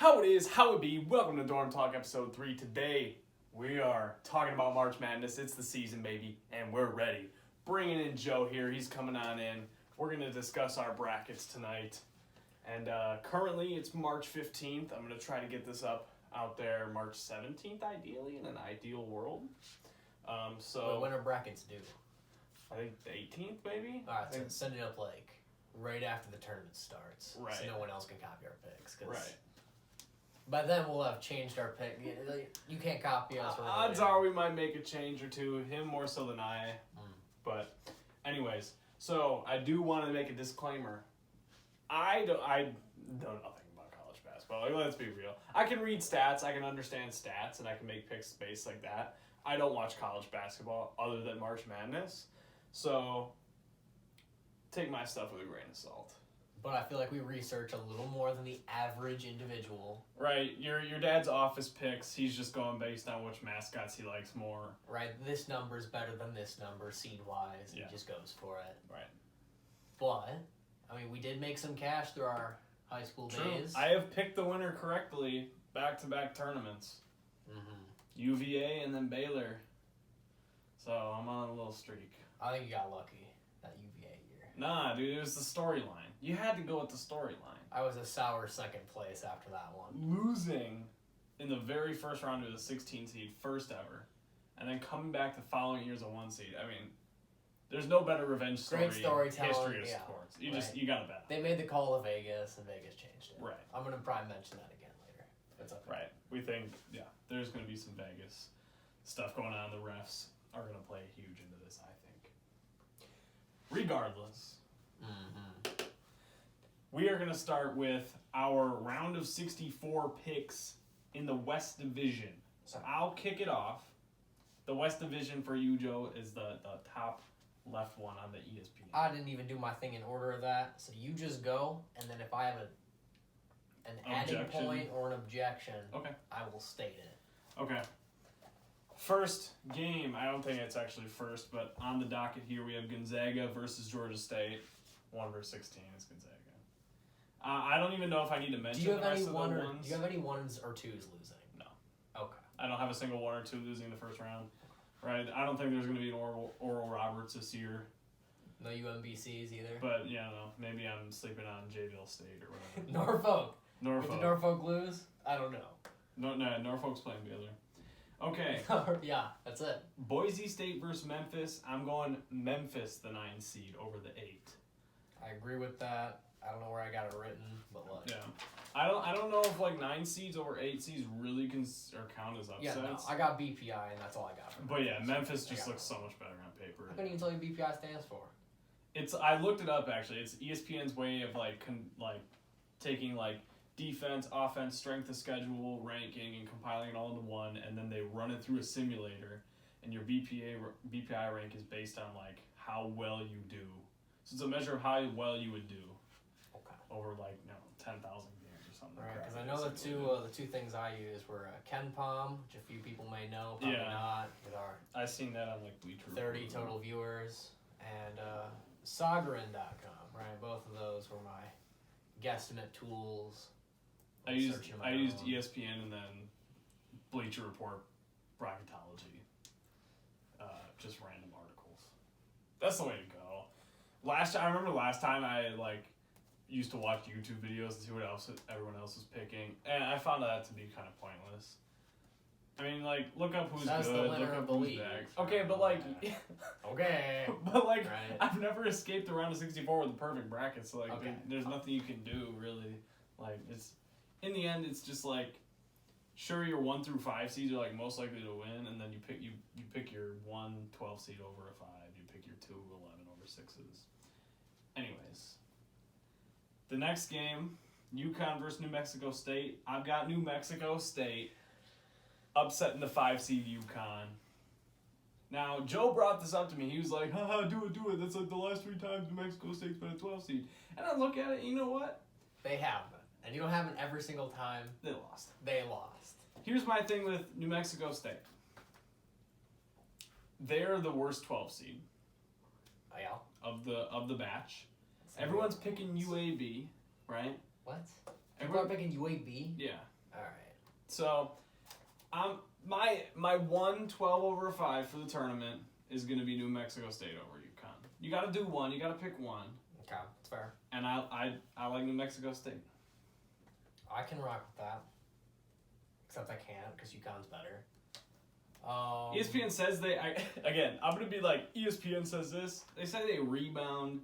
How it is, how it be. Welcome to Dorm Talk episode 3. Today, we are talking about March Madness. It's the season, baby, and we're ready. Bringing in Joe here. He's coming on in. We're going to discuss our brackets tonight. And currently, it's March 15th. I'm going to try to get this out there March 17th, ideally, in an ideal world. When are brackets due? I think the 18th, maybe? Alright, so send it up right after the tournament starts. Right. So no one else can copy our picks. Right. By then we'll have changed our pick. You can't copy us. Odds are we might make a change or two. Him more so than I. But anyways, so I do want to make a disclaimer. I know nothing about college basketball. Like, let's be real. I can read stats, I can understand stats, and I can make picks based like that. I don't watch college basketball other than March Madness. So take my stuff with a grain of salt. But I feel like we research a little more than the average individual. Right, your dad's office picks, he's just going based on which mascots he likes more. Right, this number's better than this number seed-wise. Yeah. He just goes for it. Right. But, I mean, we did make some cash through our high school days. I have picked the winner correctly back-to-back tournaments. Mm-hmm. UVA and then Baylor. So I'm on a little streak. I think you got lucky that UVA year. Nah, dude, it was the storyline. You had to go with the storyline. I was a sour second place after that one. Losing in the very first round to the 16 seed, first ever, and then coming back the following year as a 1 seed. I mean, there's no better revenge story Great storytelling, in history of yeah. sports. You Right. you gotta bet. They made the call to Vegas, and Vegas changed it. Right. I'm gonna probably mention that again later. It's okay. Right. We think, there's gonna be some Vegas stuff going on. The refs are gonna play huge into this, I think. Regardless. Mm-hmm. We are going to start with our round of 64 picks in the West Division. So I'll kick it off. The West Division for you, Joe, is the top left one on the ESPN. I didn't even do my thing in order of that, so you just go, and then if I have an adding Objection. point or an objection, Okay. I will state it. Okay. First game, I don't think it's actually first, but on the docket here we have Gonzaga versus Georgia State. 1 versus 16 is Gonzaga. I don't even know if I need to mention the rest of the ones. Do you have any ones or twos losing? No. Okay. I don't have a single 1 or 2 losing the first round. Right? I don't think there's going to be an Oral Roberts this year. No UMBCs either? But, no. Maybe I'm sleeping on Jayville State or whatever. Norfolk. Norfolk. Did Norfolk lose? I don't know. No, Norfolk's playing Baylor. Okay. Yeah, that's it. Boise State versus Memphis. I'm going Memphis, the 9 seed, over the 8. I agree with that. I don't know where I got it written, but look. Yeah. I don't know if 9 seeds over 8 seeds really count as upsets. Yeah, no, I got BPI, and that's all I got from But yeah, Memphis. Memphis I just got looks it. so much better on paper. I couldn't even tell you BPI stands for. I looked it up actually. It's ESPN's way of taking defense, offense, strength of schedule, ranking, and compiling it all into one, and then they run it through a simulator, and your BPI rank is based on how well you do. So it's a measure of how well you would do. Okay. Over 10,000 games or something. Right, because I know the two things I used were KenPom, which a few people may know, probably not, with our I seen that on Bleacher 30 total viewers, and Sagarin.com, right? Both of those were my guesstimate tools. I used Searching my own. ESPN and then Bleacher Report bracketology. Just random articles. That's the way to go. I remember last time I used to watch YouTube videos and see what else everyone else was picking, and I found that to be kind of pointless. I mean, look up who's That's the good, winner look up of the who's league. bad. Okay, but Okay. but Right. I've never escaped the round of 64 with the perfect bracket, so Okay. there's nothing you can do really. It's in the end, it's just sure your 1 through 5 seeds are most likely to win, and then you pick your 1 12 seed over a 5, you pick your 2 11 over 6s. Anyways, the next game, UConn versus New Mexico State. I've got New Mexico State upsetting the 5 seed UConn. Now, Joe brought this up to me. He was like, haha, do it. That's the last 3 times New Mexico State's been a 12 seed. And I look at it, you know what? They have been. And you don't have it every single time. They lost. They lost. Here's my thing with New Mexico State. They're the worst 12 seed Oh, yeah? of the batch. Everyone's picking UAB, right? What? People are picking UAB? Yeah. All right. So, my 1 12/5 for the tournament is going to be New Mexico State over UConn. You got to do one. You got to pick one. Okay, that's fair. And I like New Mexico State. I can rock with that. Except I can't because UConn's better. ESPN says again, I'm going to be like, ESPN says this. They say they rebound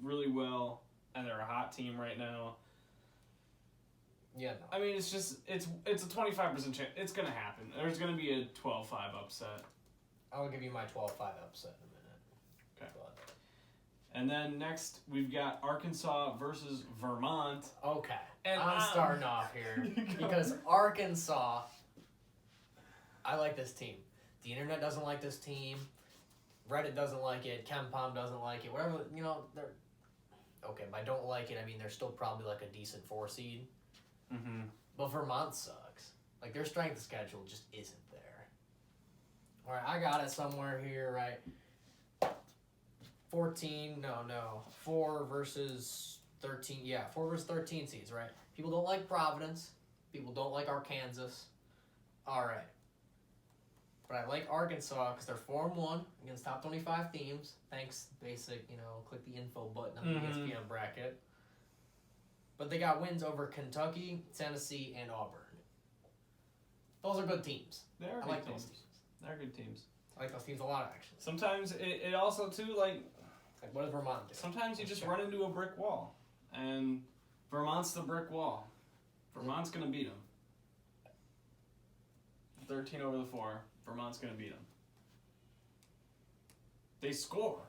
really well, and they're a hot team right now. Yeah, no. I mean, it's a 25% chance. It's going to happen. There's going to be a 12-5 upset. I'll give you my 12-5 upset in a minute. Okay. But, And then next, we've got Arkansas versus Vermont. okay. And I'm starting off here because Arkansas, I like this team. The internet doesn't like this team. Reddit doesn't like it. KenPom doesn't like it. Whatever, they're... Okay, by don't like it, I mean they're still probably like a decent 4 seed. Mm-hmm. But Vermont sucks. Like, their strength of schedule just isn't there. All right, I got it somewhere here, right? 4 versus 13. Yeah, 4 versus 13 seeds, right? People don't like Providence. People don't like Arkansas. All right. But I like Arkansas because they're 4-1 against top 25 teams. Thanks, basic, click the info button on the ESPN bracket. But they got wins over Kentucky, Tennessee, and Auburn. Those are good teams. They're I good like teams. those teams. They're good teams. I like those teams a lot, actually. Sometimes it also, too, like What does Vermont do? sometimes you just run into a brick wall. And Vermont's the brick wall. Vermont's going to beat them. 13 over the 4. Vermont's going to beat them. They score.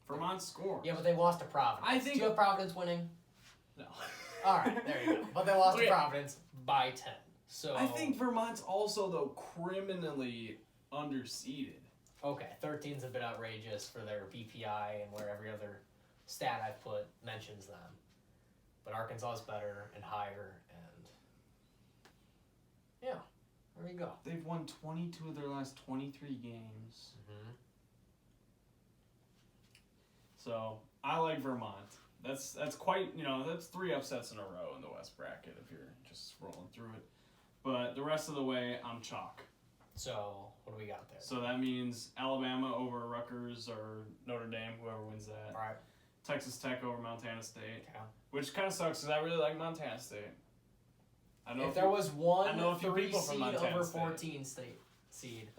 Vermont scores. Yeah, but they lost to Providence. I think- Do you have Providence winning? No. All right, there you go. But they lost Okay. to Providence by 10. So I think Vermont's also, though, criminally underseeded. Okay, 13's a bit outrageous for their BPI and where every other stat I've put mentions them. But Arkansas is better and higher, and yeah, there you go. They've won 22 of their last 23 games. Mm-hmm. So, I like Vermont. That's quite, that's 3 upsets in a row in the West bracket if you're just scrolling through it. But the rest of the way, I'm chalk. So, what do we got there? So that means Alabama over Rutgers or Notre Dame, whoever wins that. All right. Texas Tech over Montana State, Yeah. which kind of sucks because I really like Montana State. I know If there was one I know a few 3 people from seed Montana over State. 14 state seed,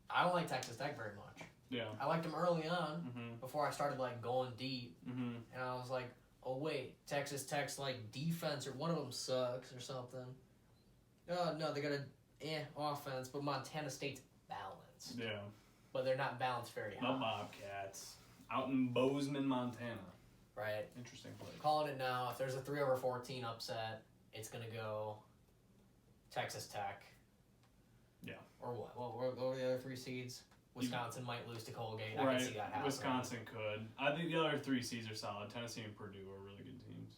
I don't like Texas Tech very much. Yeah. I liked them early on Mhm. before I started going deep, Mhm. and I was like, oh wait, Texas Tech's defense or one of them sucks or something. No, they got a offense, but Montana State's balanced. Yeah. But they're not balanced very The high. Bobcats out in Bozeman, Montana. Right? Interesting place. Calling it now, if there's a 3 over 14 upset, it's going to go Texas Tech. Yeah. Or what? What are the other 3 seeds? Wisconsin might lose to Colgate. I Right. can see that happening. Wisconsin could. I think the other 3 seeds are solid. Tennessee and Purdue are really good teams.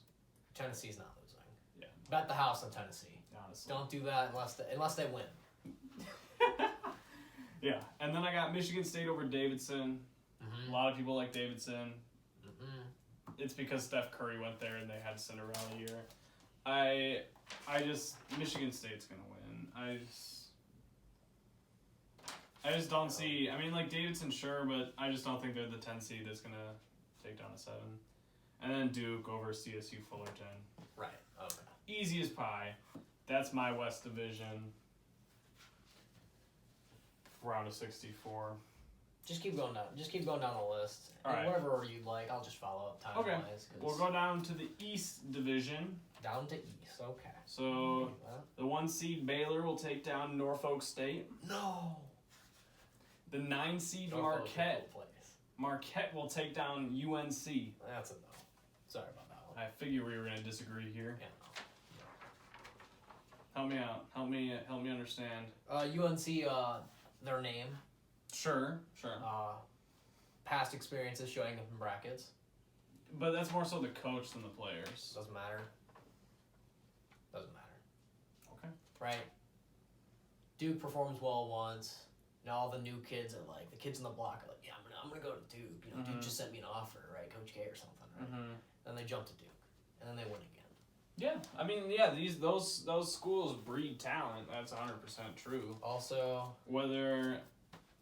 Tennessee's not losing. Yeah. Bet the house on Tennessee. Honestly. Don't do that unless they win. Yeah. And then I got Michigan State over Davidson. Mm-hmm. A lot of people like Davidson. Mm-hmm. It's because Steph Curry went there and they had Cinderella year. Michigan State's gonna win. I just don't see. I mean, Davidson, sure, but I just don't think they're the 10 seed that's gonna take down a 7. And then Duke over CSU Fullerton. Right. Okay. Easy as pie. That's my West Division. Round of 64. Just keep going down. Just keep going down the list. All And right. whatever order you'd like, I'll just follow up time Okay. wise. We'll go down to the East Division. Down to East. Okay. So the 1 seed Baylor will take down Norfolk State. No. The 9 seed Norfolk's a Marquette. cool place. Marquette will take down UNC. That's a no. Sorry about that one. I figure we were gonna disagree here. Yeah, Help me out. Help me understand. no. UNC, their name, Sure. past experiences showing up in brackets. But that's more so the coach than the players. Doesn't matter. Doesn't matter. Okay. Right? Duke performs well once. Now all the new kids are the kids on the block are yeah, I'm gonna go to Duke. Duke just sent me an offer, right? Coach K or something, right? Mm-hmm. Then they jump to Duke, and then they win again. Yeah, I mean, those schools breed talent. That's 100% true. Also, Whether,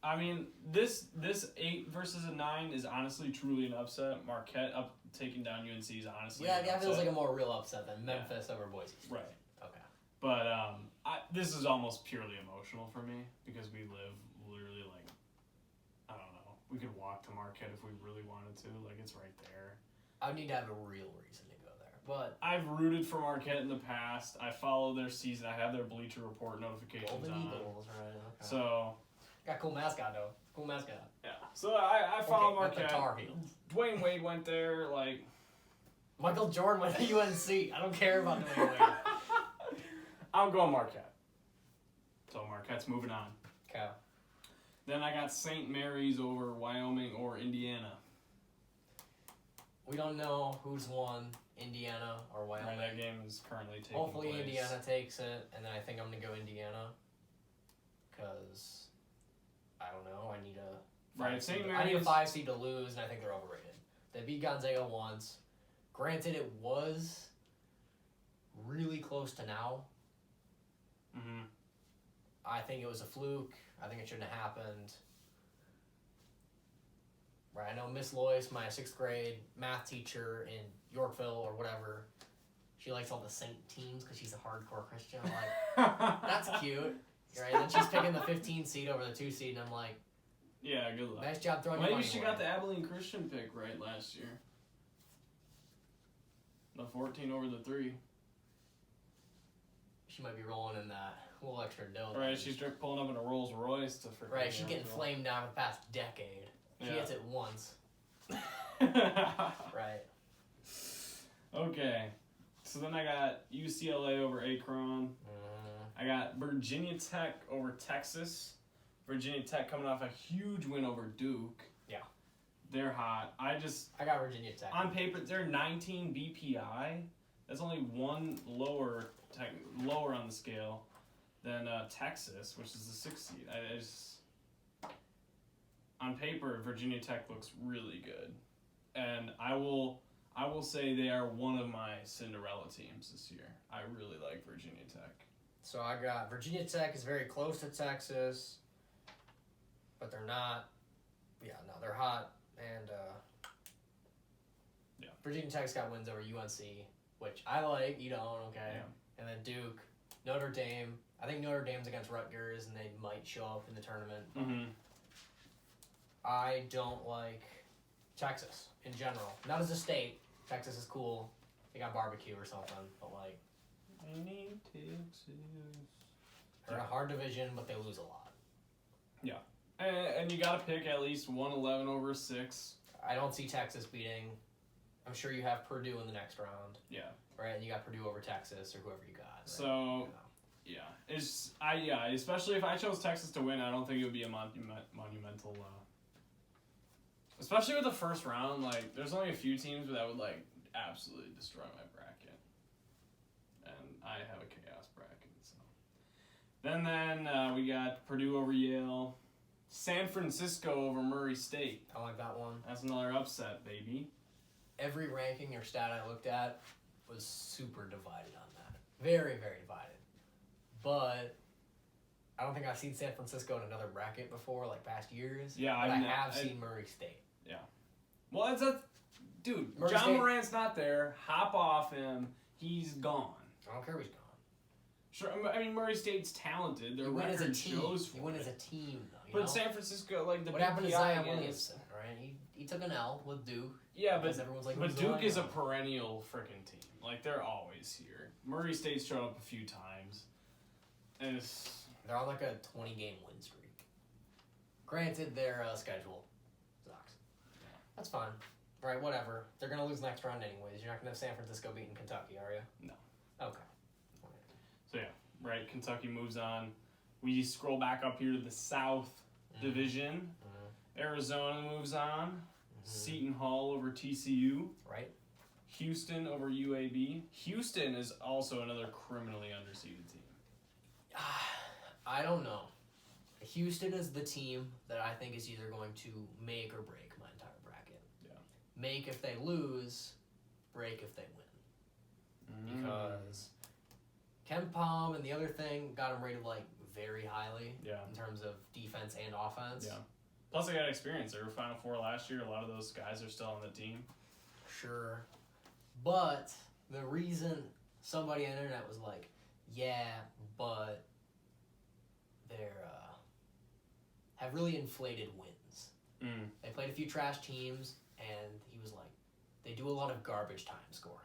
I mean, this 8 versus a 9 is honestly truly an upset. Marquette taking down UNC is honestly an that feels upset. like a more real upset than Memphis over Boise State. Right. Okay. But this is almost purely emotional for me because we live literally like, I don't know, we could walk to Marquette if we really wanted to. Like, it's right there. I would need to have a real reason to go there. But I've rooted for Marquette in the past. I follow their season. I have their Bleacher Report notifications Golden on. Eagles, right? Okay. So Got a cool mascot though. Cool mascot. yeah. So I follow Not the Marquette. Tar Heels. Dwayne Wade went there. Like, Michael Jordan went to UNC. I don't care about Dwayne Wade. I'm going Marquette. So Marquette's moving on. Okay. Then I got St. Mary's over Wyoming or Indiana. We don't know who's won, Indiana or Wyoming. Right, that game is currently taking Hopefully place. Indiana takes it, and then I think I'm going to go Indiana. Because, I don't know, I need a Right, St. I need a Mary's. 5 seed to lose, and I think they're overrated. They beat Gonzaga once. Granted, it was really close to now. Mm-hmm. I think it was a fluke. I think it shouldn't have happened. Right, I know Miss Lois, my 6th grade math teacher in Yorkville or whatever, she likes all the Saint teams because she's a hardcore Christian. I'm like, that's cute. Right, and then she's picking the 15 seed over the 2 seed, and I'm like, Yeah, good luck. nice job throwing your Maybe money she away. got the Abilene Christian pick right last year. The 14 over the 3. She might be rolling in that little extra dough. Right, she's pulling up in a Rolls Royce to freaking. Right, she's getting flamed down for the past decade. She Yeah. gets it once. Right. Okay, so then I got UCLA over Akron. I got Virginia Tech over Texas. Virginia Tech coming off a huge win over Duke. Yeah. They're hot. I got Virginia Tech. On paper, they're 19 BPI. That's only one lower on the scale than Texas, which is the 6th seed. I just, on paper, Virginia Tech looks really good, and I will say they are one of my Cinderella teams this year. I really like Virginia Tech. So I got Virginia Tech is very close to Texas, but they're not. Yeah, no, they're hot, and Yeah. Virginia Tech's got wins over UNC, which I like. You don't, okay? Yeah. And then Duke, Notre Dame. I think Notre Dame's against Rutgers, and they might show up in the tournament. Mm-hmm. I don't like Texas in general. Not as a state. Texas is cool. They got barbecue or something, but like I need Texas. they're in a hard division, but they lose a lot. And you got to pick at least 111 over 6. I don't see Texas beating. I'm sure you have Purdue in the next round. Yeah. Right, and you got Purdue over Texas or whoever you got. Right? So, yeah, especially if I chose Texas to win, I don't think it would be a monumental. Especially with the first round, like there's only a few teams that would like absolutely destroy my bracket, and I have a chaos bracket. So then we got Purdue over Yale, San Francisco over Murray State. I like that one. That's another upset, baby. Every ranking or stat I looked at was super divided on that. Very, very divided. But I don't think I've seen San Francisco in another bracket before, like past years. Yeah, but I I've have seen Murray State. Well, it's a dude. Murray John State. Morant's not there. Hop off him. He's gone. I don't care if he's gone. Sure, I mean Murray State's talented. Their You win as a record team. shows for You win it. as a team, though. You But know? San Francisco, like the What happened to BPI Zion again is- Williamson, right? He took an L with Duke. Yeah, because but everyone's like, but who's Duke is a Zion? perennial freaking team. Like they're always here. Murray State's showed up a few times, and it's They're on like a 20-game win streak. Granted, their schedule sucks. That's fine. Right, whatever. They're going to lose next round anyways. You're not going to have San Francisco beating Kentucky, are you? No. Okay. so yeah. Right, Kentucky moves on. We scroll back up here to the South Division. Arizona moves on. Seton Hall over TCU. Right? Houston over UAB. Houston is also another criminally underseeded team. I don't know. Houston is the team that I think is either going to make or break my entire bracket. Yeah. Make if they lose, break if they win. because Ken Palm and the other thing got him rated like very highly in terms of defense and offense. Yeah. Plus, they got experience. They were Final Four last year. A lot of those guys are still on the team. Sure. But the reason somebody on the internet was like, yeah, but they're have really inflated wins. They played a few trash teams, and he was like, they do a lot of garbage time scoring.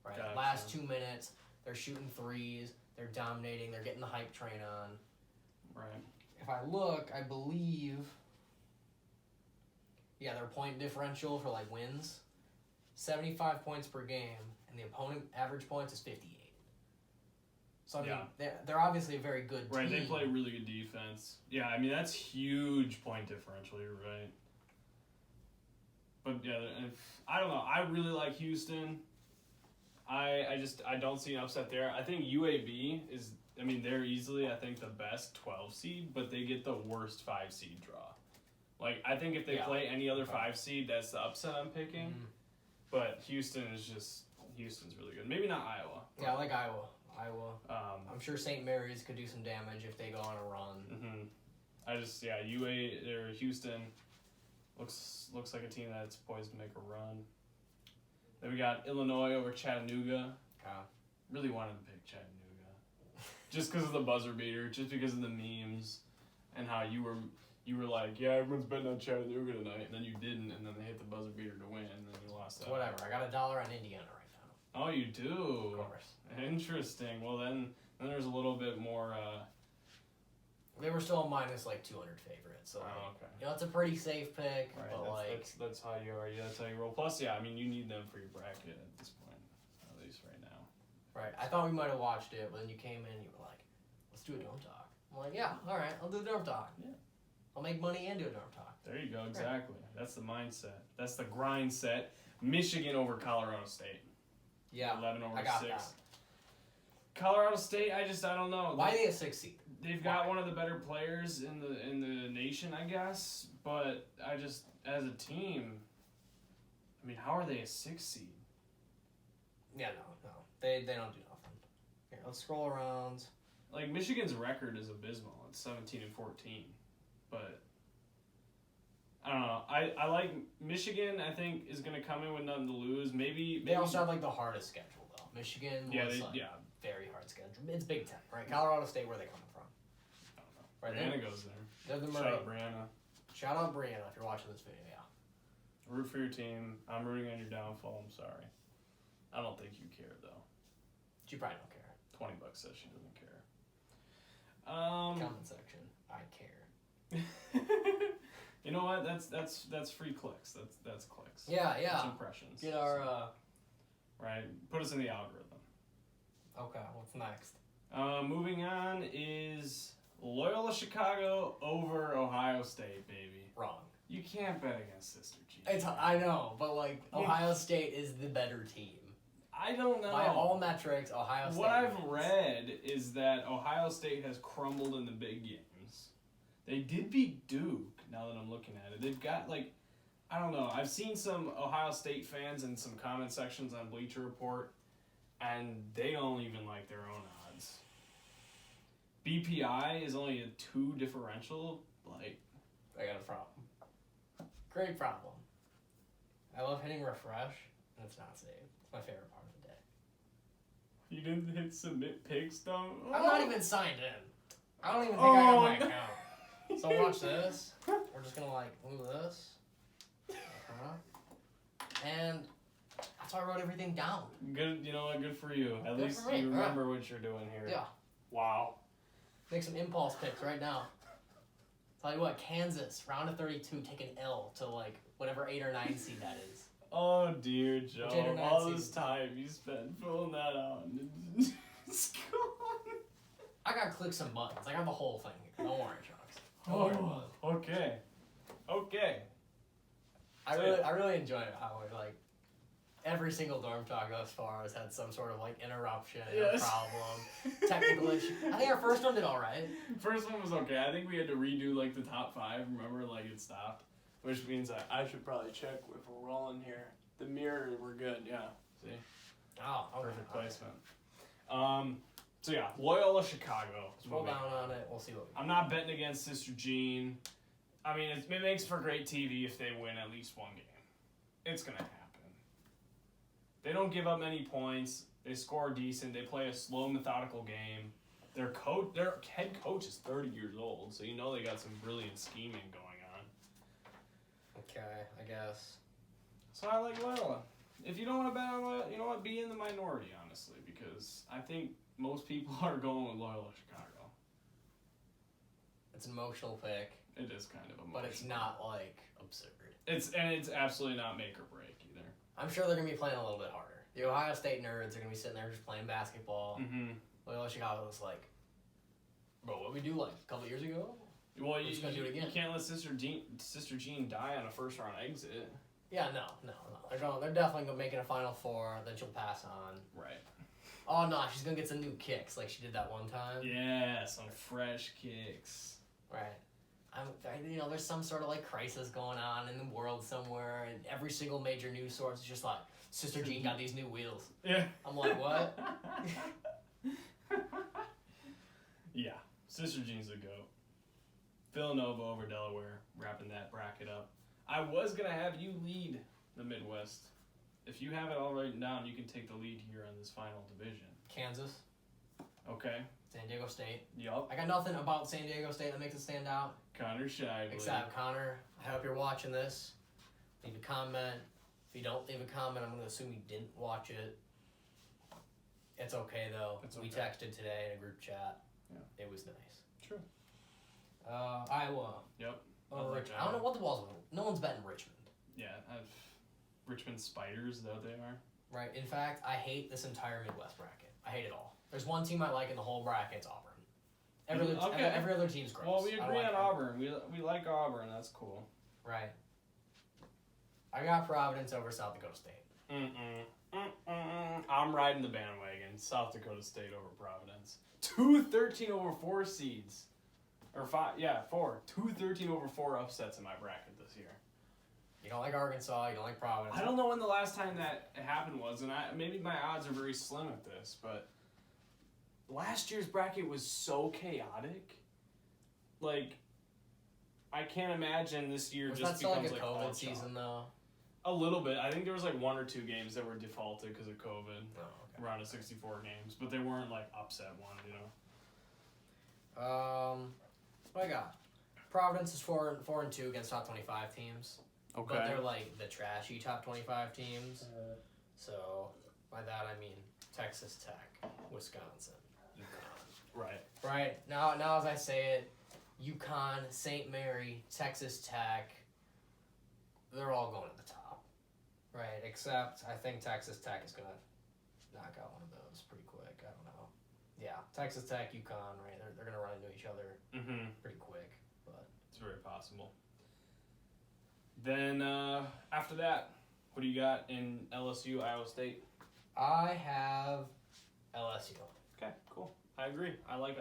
Right? Gotcha. Last 2 minutes, they're shooting threes, they're dominating, they're getting the hype train on. Right. If I look, I believe, their point differential for like wins, 75 points per game, and the opponent average points is 58. So I mean, they're obviously a very good team. Right, they play really good defense. Yeah, I mean that's huge point differential. You're right. But yeah, I don't know. I really like Houston. I don't see an upset there. I think UAB is. I mean, they're easily, I think, the best 12 seed, but they get the worst 5 seed draw. Like, I think if they play any other 5 seed, that's the upset I'm picking. Mm-hmm. But Houston's really good. Maybe not Iowa. Yeah, I like Iowa. I'm sure St. Mary's could do some damage if they go on a run. Houston looks like a team that's poised to make a run. Then we got Illinois over Chattanooga. Really wanted to pick Chattanooga. Just because of the buzzer beater, just because of the memes, and how you were like, yeah, everyone's betting on Chattanooga tonight, and then you didn't, and then they hit the buzzer beater to win, and then you lost that. Whatever, I got $1 on Indiana right now. Oh, you do? Of course. Interesting. Well, then there's a little bit more. They were still a minus like 200 favorites, so okay. It's a pretty safe pick. Right, but that's how you are. Yeah, that's how you roll. Plus, I mean, you need them for your bracket at this point, at least right now. Right. I thought we might have watched it, but then you came in and you were like, let's do a dorm talk. I'm like, yeah, all right, I'll do a dorm talk. Yeah. I'll make money and do a dorm talk. There you go, exactly. Right. That's the mindset. That's the grind set. Michigan over Colorado State. Yeah, 11 over I got 6. that. Colorado State, I don't know. Why are they a 6 seed? They've got one of the better players in the nation, I guess. But as a team, I mean, how are they a 6 seed? Yeah, no. They don't do nothing. Here, let's scroll around. Like, Michigan's record is abysmal. It's 17-14. But I don't know. I like Michigan, I think, is going to come in with nothing to lose. Maybe They also have, like, the hardest schedule, though. Michigan was, very hard schedule. It's Big Ten, right? Colorado State, where are they coming from? I don't know. Right, Brianna goes there. They're the Shout Murray. out Brianna. Shout out Brianna if you're watching this video, yeah. Root for your team. I'm rooting on your downfall. I'm sorry. I don't think you care, though. She probably don't care. $20 says she doesn't care. Comment section. I care. You know what? That's free clicks. That's clicks. Yeah. That's impressions. Get our right. Put us in the algorithm. Okay, what's next? Moving on is Loyola Chicago over Ohio State, baby. Wrong. You can't bet against Sister G. I know, but like Ohio State is the better team. I don't know. By all metrics, Ohio State What I've wins. read is that Ohio State has crumbled in the big games. They did beat Duke, now that I'm looking at it. They've got, like, I don't know. I've seen some Ohio State fans in some comment sections on Bleacher Report, and they don't even like their own odds. BPI is only a 2 differential. Like, I got a problem. Great problem. I love hitting refresh, and it's not saved. It's my favorite part of the day. you didn't hit submit picks, though? I'm not even signed in. I don't even think I got my account. So watch this. We're just gonna like move this. And that's why I wrote everything down. Good, you know what? Good for you. At Good least for me, you remember what you're doing here. Yeah. Wow. Make some impulse picks right now. Tell you what, Kansas, round of 32, take an L to like whatever 8 or 9 seed that is. Oh dear, Joe. Which 8 or 9 All seed? this time you spent filling that out. It's gone. I got clicks and buttons. I got the whole thing. Don't worry, Chucks. Don't worry about it. Okay. Okay. I really enjoy it how we like every single dorm talk thus far has had some sort of like interruption, Yes. a problem, technical issue. I think our first one did all right. First one was okay. I think we had to redo like the top 5. Remember, like it stopped, which means I should probably check if we're rolling here. The mirror, we're good. Yeah. See. Oh, okay. Perfect placement. So yeah, Loyola Chicago. Scroll down on it. We'll see what we I'm not betting against Sister Jean. I mean, it makes for great TV if they win at least one game. It's gonna happen. They don't give up many points. They score decent. They play a slow, methodical game. Their head coach is 30 years old, so you know they got some brilliant scheming going on. Okay, I guess. So I like Loyola. If you don't want to bet on Loyola, you know what? Be in the minority, honestly, because I think most people are going with Loyola Chicago. It's an emotional pick, It is kind of emotional. but it's not like absurd. It's absolutely not make or break either. I'm sure they're gonna be playing a little bit harder. The Ohio State nerds are gonna be sitting there just playing basketball. Mm-hmm. Loyola Chicago was like, bro, what we do like a couple years ago? Well, We're just gonna do it again. You can't let Sister Jean die on a first round exit. Yeah, no. They're definitely making a Final Four. Then she'll pass on. Right. Oh no, she's gonna get some new kicks like she did that one time. Yeah, some fresh kicks. Right. There's some sort of like crisis going on in the world somewhere, and every single major news source is just like, Sister Jean got these new wheels. Yeah. I'm like, what? Yeah, Sister Jean's a goat. Villanova over Delaware, wrapping that bracket up. I was gonna have you lead the Midwest. If you have it all written down, you can take the lead here on this final division. Kansas, Okay. San Diego State. Yup. I got nothing about San Diego State that makes it stand out. Connor Shively. Except Connor, I hope you're watching this. Leave a comment. If you don't leave a comment, I'm going to assume you didn't watch it. It's okay though. It's We okay. texted today in a group chat. Yeah. It was nice. True. Iowa. Yep. Richmond. I don't know what the balls are. No one's betting Richmond. Yeah, Richmond Spiders, is that what they are? Right. In fact, I hate this entire Midwest bracket. I hate it all. There's one team I like in the whole bracket. It's Auburn. Every other team's gross. Well, we I don't agree like on them. Auburn. We like Auburn. That's cool. Right. I got Providence over South Dakota State. I'm riding the bandwagon. South Dakota State over Providence. 2 13 over 4 seeds. Or 5, yeah, 4. 2 13 over 4 upsets in my bracket this year. You don't like Arkansas. You don't like Providence. I don't know when the last time that happened was, and maybe my odds are very slim at this, but last year's bracket was so chaotic. Like, I can't imagine this year Was just that still becomes like a all COVID chalk. season though? A little bit. I think there was like 1 or 2 games that were defaulted because of COVID. Oh, okay. Around 64 games, but they weren't like upset one, you know. What I got? Providence is 4-2 against top 25 teams. But they're like the trashy top 25 teams. So by that I mean Texas Tech, Wisconsin, UConn. Right. Right now as I say it, UConn, St. Mary, Texas Tech, they're all going to the top. Right, except I think Texas Tech is gonna knock out one of those pretty quick. I don't know. Yeah, Texas Tech, UConn, right? They're gonna run into each other pretty quick, but It's very possible. Then after that, what do you got in LSU, Iowa State? I have LSU. Okay, cool. I agree. I like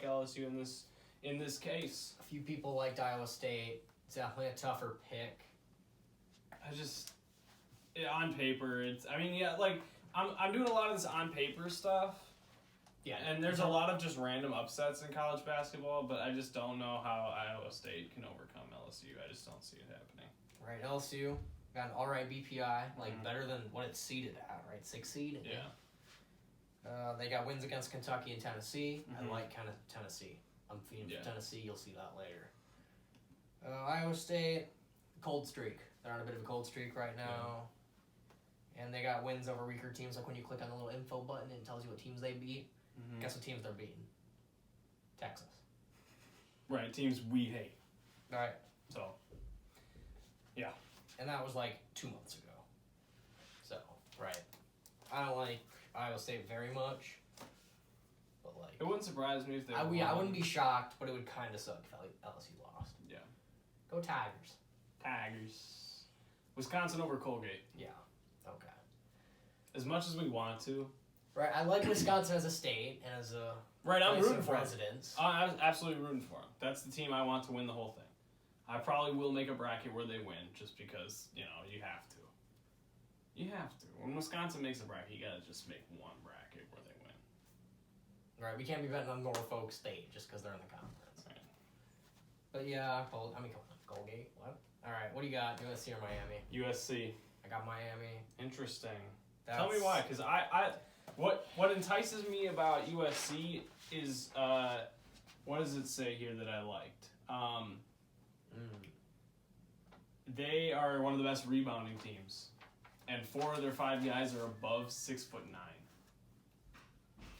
LSU in this case. A few people liked Iowa State. It's definitely a tougher pick. On paper, I'm doing a lot of this on paper stuff. Yeah, And there's a lot of just random upsets in college basketball, but I just don't know how Iowa State can overcome LSU. I just don't see it happening. Right, LSU got an alright BPI, like Mhm. better than what it's seeded at, right? 6th seed. Yeah. They got wins against Kentucky and Tennessee. I Mhm. like kind of Tennessee. I'm feeding Yeah. for Tennessee. You'll see that later. Iowa State, cold streak. They're on a bit of a cold streak right now. And they got wins over weaker teams. Like when you click on the little info button, it tells you what teams they beat. Mm-hmm. Guess what teams they're beating? Texas. Right, teams we hate. All right. So, And that was like 2 months ago. So, right. I don't like Iowa State very much. But like, it wouldn't surprise me if they I won. wouldn't be shocked, but it would kind of suck if LSU lost. Yeah. Go Tigers. Tigers. Wisconsin over Colgate. Yeah. Okay. As much as we want to. Right. I like Wisconsin as a state and as a Right, I'm place rooting of for them. residence. I'm absolutely rooting for them. That's the team I want to win the whole thing. I probably will make a bracket where they win, just because you have to. You have to. When Wisconsin makes a bracket, you gotta just make one bracket where they win. Right, we can't be betting on Norfolk State just because they're in the conference. Right. But yeah, come on, Colgate. What? All right, what do you got? USC or Miami? USC. I got Miami. Interesting. That's... Tell me why, because what entices me about USC is what does it say here that I liked? They are one of the best rebounding teams, and 4 of their 5 guys are above 6'9".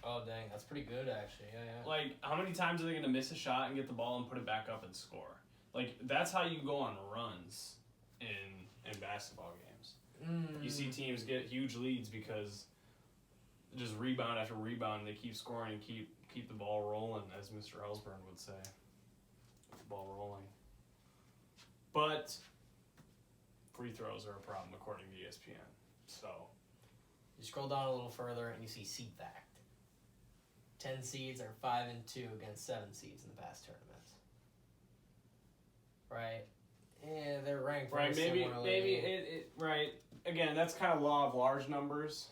Oh dang, that's pretty good actually. Yeah. Like, how many times are they gonna miss a shot and get the ball and put it back up and score? Like, that's how you go on runs in basketball games. You see teams get huge leads because just rebound after rebound, they keep scoring and keep the ball rolling, as Mr. Ellsburn would say. Keep the ball rolling. But free throws are a problem according to ESPN. So you scroll down a little further and you see seed fact. 10 seeds are 5-2 against 7 seeds in the past tournaments. Right? Yeah, they're ranked very similarly. Maybe it right. Again, that's kind of law of large numbers.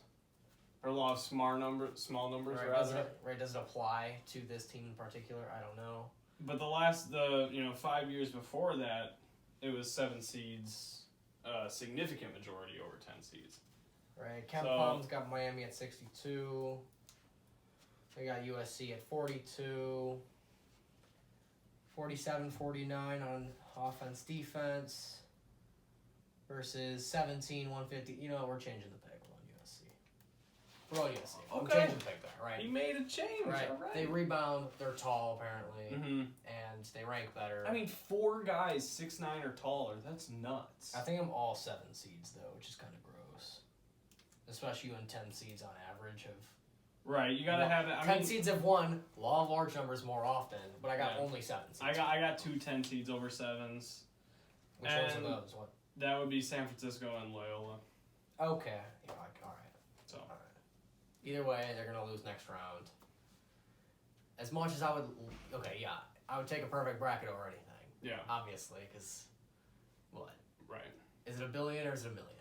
Or law of small numbers, right, rather. Does it apply to this team in particular? I don't know. But the 5 years before that, it was 7 seeds, significant majority over 10 seeds. Right. KenPom's got Miami at 62. They got USC at 42. 47-49 on offense defense versus 17-150. You know what? We're changing the pick. We're on USC. I'm changing the pick there, right? He made a change. Right. All right. They rebound. They're tall, apparently. Mm-hmm. And they rank better. I mean, 4 guys 6'9" or taller. That's nuts. I think I'm all 7 seeds, though, which is kind of gross. Especially when 10 seeds on average have... Right, you gotta have it. 10 seeds have won. Law of large numbers more often, but I got only 7 seeds. I got 2 10 seeds over 7s. Which ones are those? What? That would be San Francisco and Loyola. Okay. Yeah, all right. So. All right. Either way, they're gonna lose next round. As much as I would, I would take a perfect bracket over anything. Yeah. Obviously, because what? Right. Is it $1 billion or is it $1 million?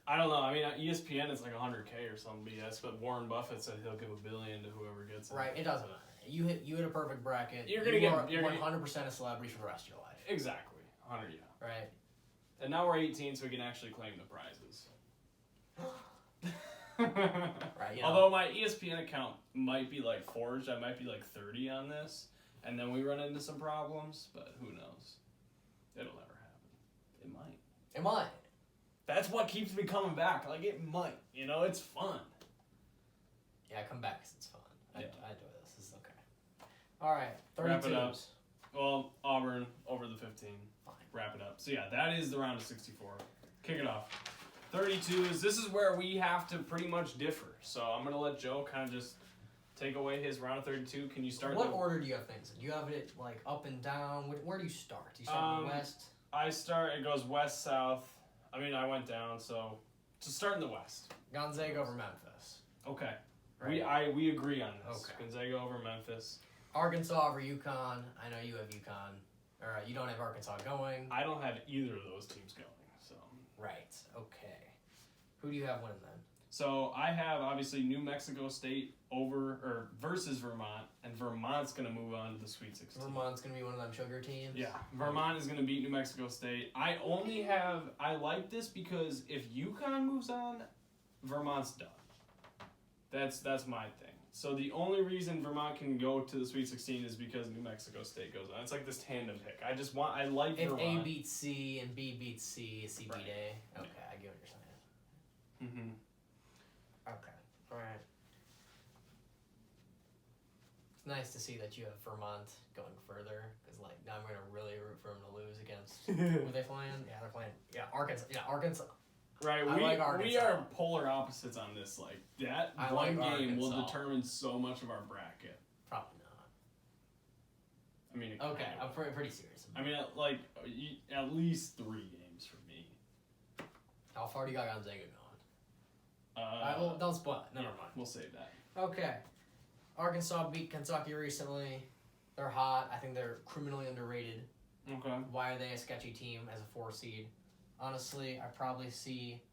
I don't know. I mean, ESPN is like $100K or some BS, but Warren Buffett said he'll give $1 billion to whoever gets it. Right. It doesn't matter. You hit a perfect bracket. You're gonna get 100% a celebrity for the rest of your life. Exactly. 100. Yeah. Right. And now we're 18, so we can actually claim the prizes. Right. Although my ESPN account might be like forged, I might be like 30 on this, and then we run into some problems. But who knows? It'll never happen. It might. It might. That's what keeps me coming back. Like, it might. You know, it's fun. Yeah, come back because it's fun. I Yeah. enjoy this. This is okay. All right. 32s. Wrap it up. Well, Auburn over the 15. Fine. Wrap it up. So, yeah, that is the round of 64. Kick it off. 32s. This is where we have to pretty much differ. So, I'm going to let Joe kind of just take away his round of 32. Can you start? What order do you have things in? Do you have it, like, up and down? Where do you start? Do you start in the west? It goes west, south. I mean, I went down, so start in the west. Gonzaga over Memphis. Okay. Right. We agree on this. Okay. Gonzaga over Memphis. Arkansas over UConn. I know you have UConn. Or you don't have Arkansas going. I don't have either of those teams going. So. Right. Okay. Who do you have winning then? So I have obviously New Mexico State versus Vermont, and Vermont's going to move on to the Sweet 16. Vermont's going to be one of them sugar teams? Yeah. Vermont is going to beat New Mexico State. I like this because if UConn moves on, Vermont's done. That's my thing. So the only reason Vermont can go to the Sweet 16 is because New Mexico State goes on. It's like this tandem pick. I like if Vermont. A beats C and B beats C, C beat A. Okay, I get what you're saying. Mm-hmm. Okay. All right. It's nice to see that you have Vermont going further, because now I'm going to really root for them to lose against who are they playing? Yeah, they're playing. Yeah, Arkansas. Yeah, Arkansas. Right, we are polar opposites on this. Like that one game will determine so much of our bracket. Probably not. I mean, okay, I'm pretty serious. I mean, at least 3 games for me. How far do you got Gonzaga going? Don't spoil it. Never mind. We'll save that. Okay. Arkansas beat Kentucky recently. They're hot. I think they're criminally underrated. Okay. Why are they a sketchy team as a 4 seed? Honestly, I probably see...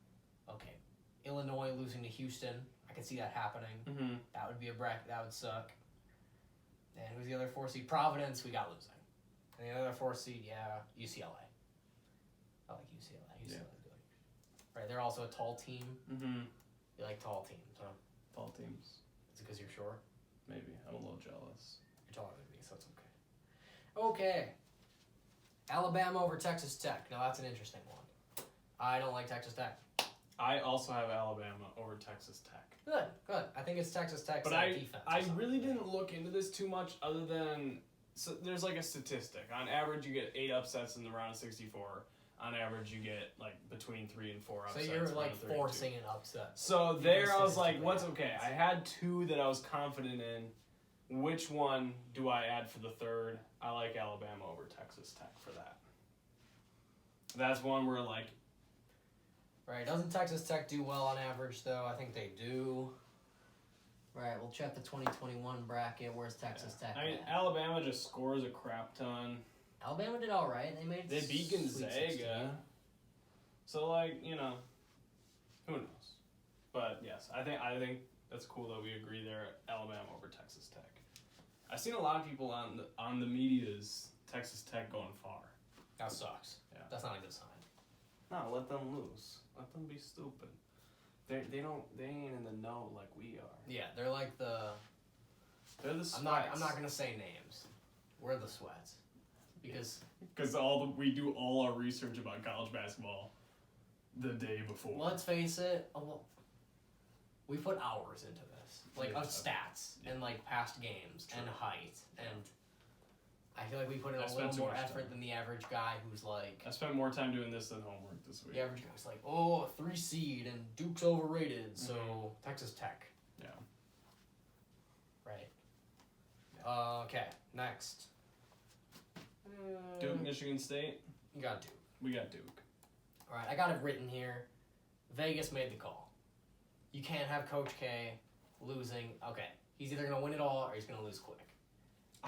Okay. Illinois losing to Houston. I can see that happening. Mm-hmm. That would be a bracket. That would suck. And who's the other 4 seed? Providence. We got losing. And the other 4 seed, yeah, UCLA. I like UCLA. UCLA is good. Right, they're also a tall team. Mm-hmm. You like tall teams, huh? Tall teams. Is it because you're short? Maybe. I'm a little jealous. You're taller than me, so it's okay. Okay. Alabama over Texas Tech. Now that's an interesting one. I don't like Texas Tech. I also have Alabama over Texas Tech. Good, good. I think it's Texas Tech's But I defense. I really didn't look into this too much other than, so there's like a statistic. On average, you get 8 upsets in the round of 64. On average, you get like between 3 and 4 So upsets. you're in like round of 32. forcing an upset. So there I was like, statistically what's not okay? the I case. had 2 that I was confident in. Which one do I add for the third? I like Alabama over Texas Tech for that. That's one where like, Right, doesn't Texas Tech do well on average, though? I think they do. Right, we'll check the 2021 bracket. Where's Texas Tech I mean, at? Alabama just scores a crap ton. Alabama did all right. They beat Sweet Gonzaga. 16. So like, you know, who knows? But yes, I think that's cool that we agree there. Alabama over Texas Tech. I've seen a lot of people on the media's Texas Tech going far. That sucks. Yeah. That's not a good sign. No, let them lose. Let them be stupid. They ain't in the know like we are. Yeah, they're like the. They're the I'm not sweats. gonna say names. We're the sweats, because Because we do all our research about college basketball the day before. let's face it, we put hours into this, like of Yeah. stats and like past games and True. height, and I feel like we put in I a spent little too more much effort time. than the average guy who's like. I spent more time doing this than homework this week. The average guy's like, oh, 3 seed and Duke's overrated, so Texas Tech. Yeah. Right. Okay, next. Duke, Michigan State. You got Duke. We got Duke. Alright, I got it written here. Vegas made the call. You can't have Coach K losing. Okay, he's either going to win it all or he's going to lose quick.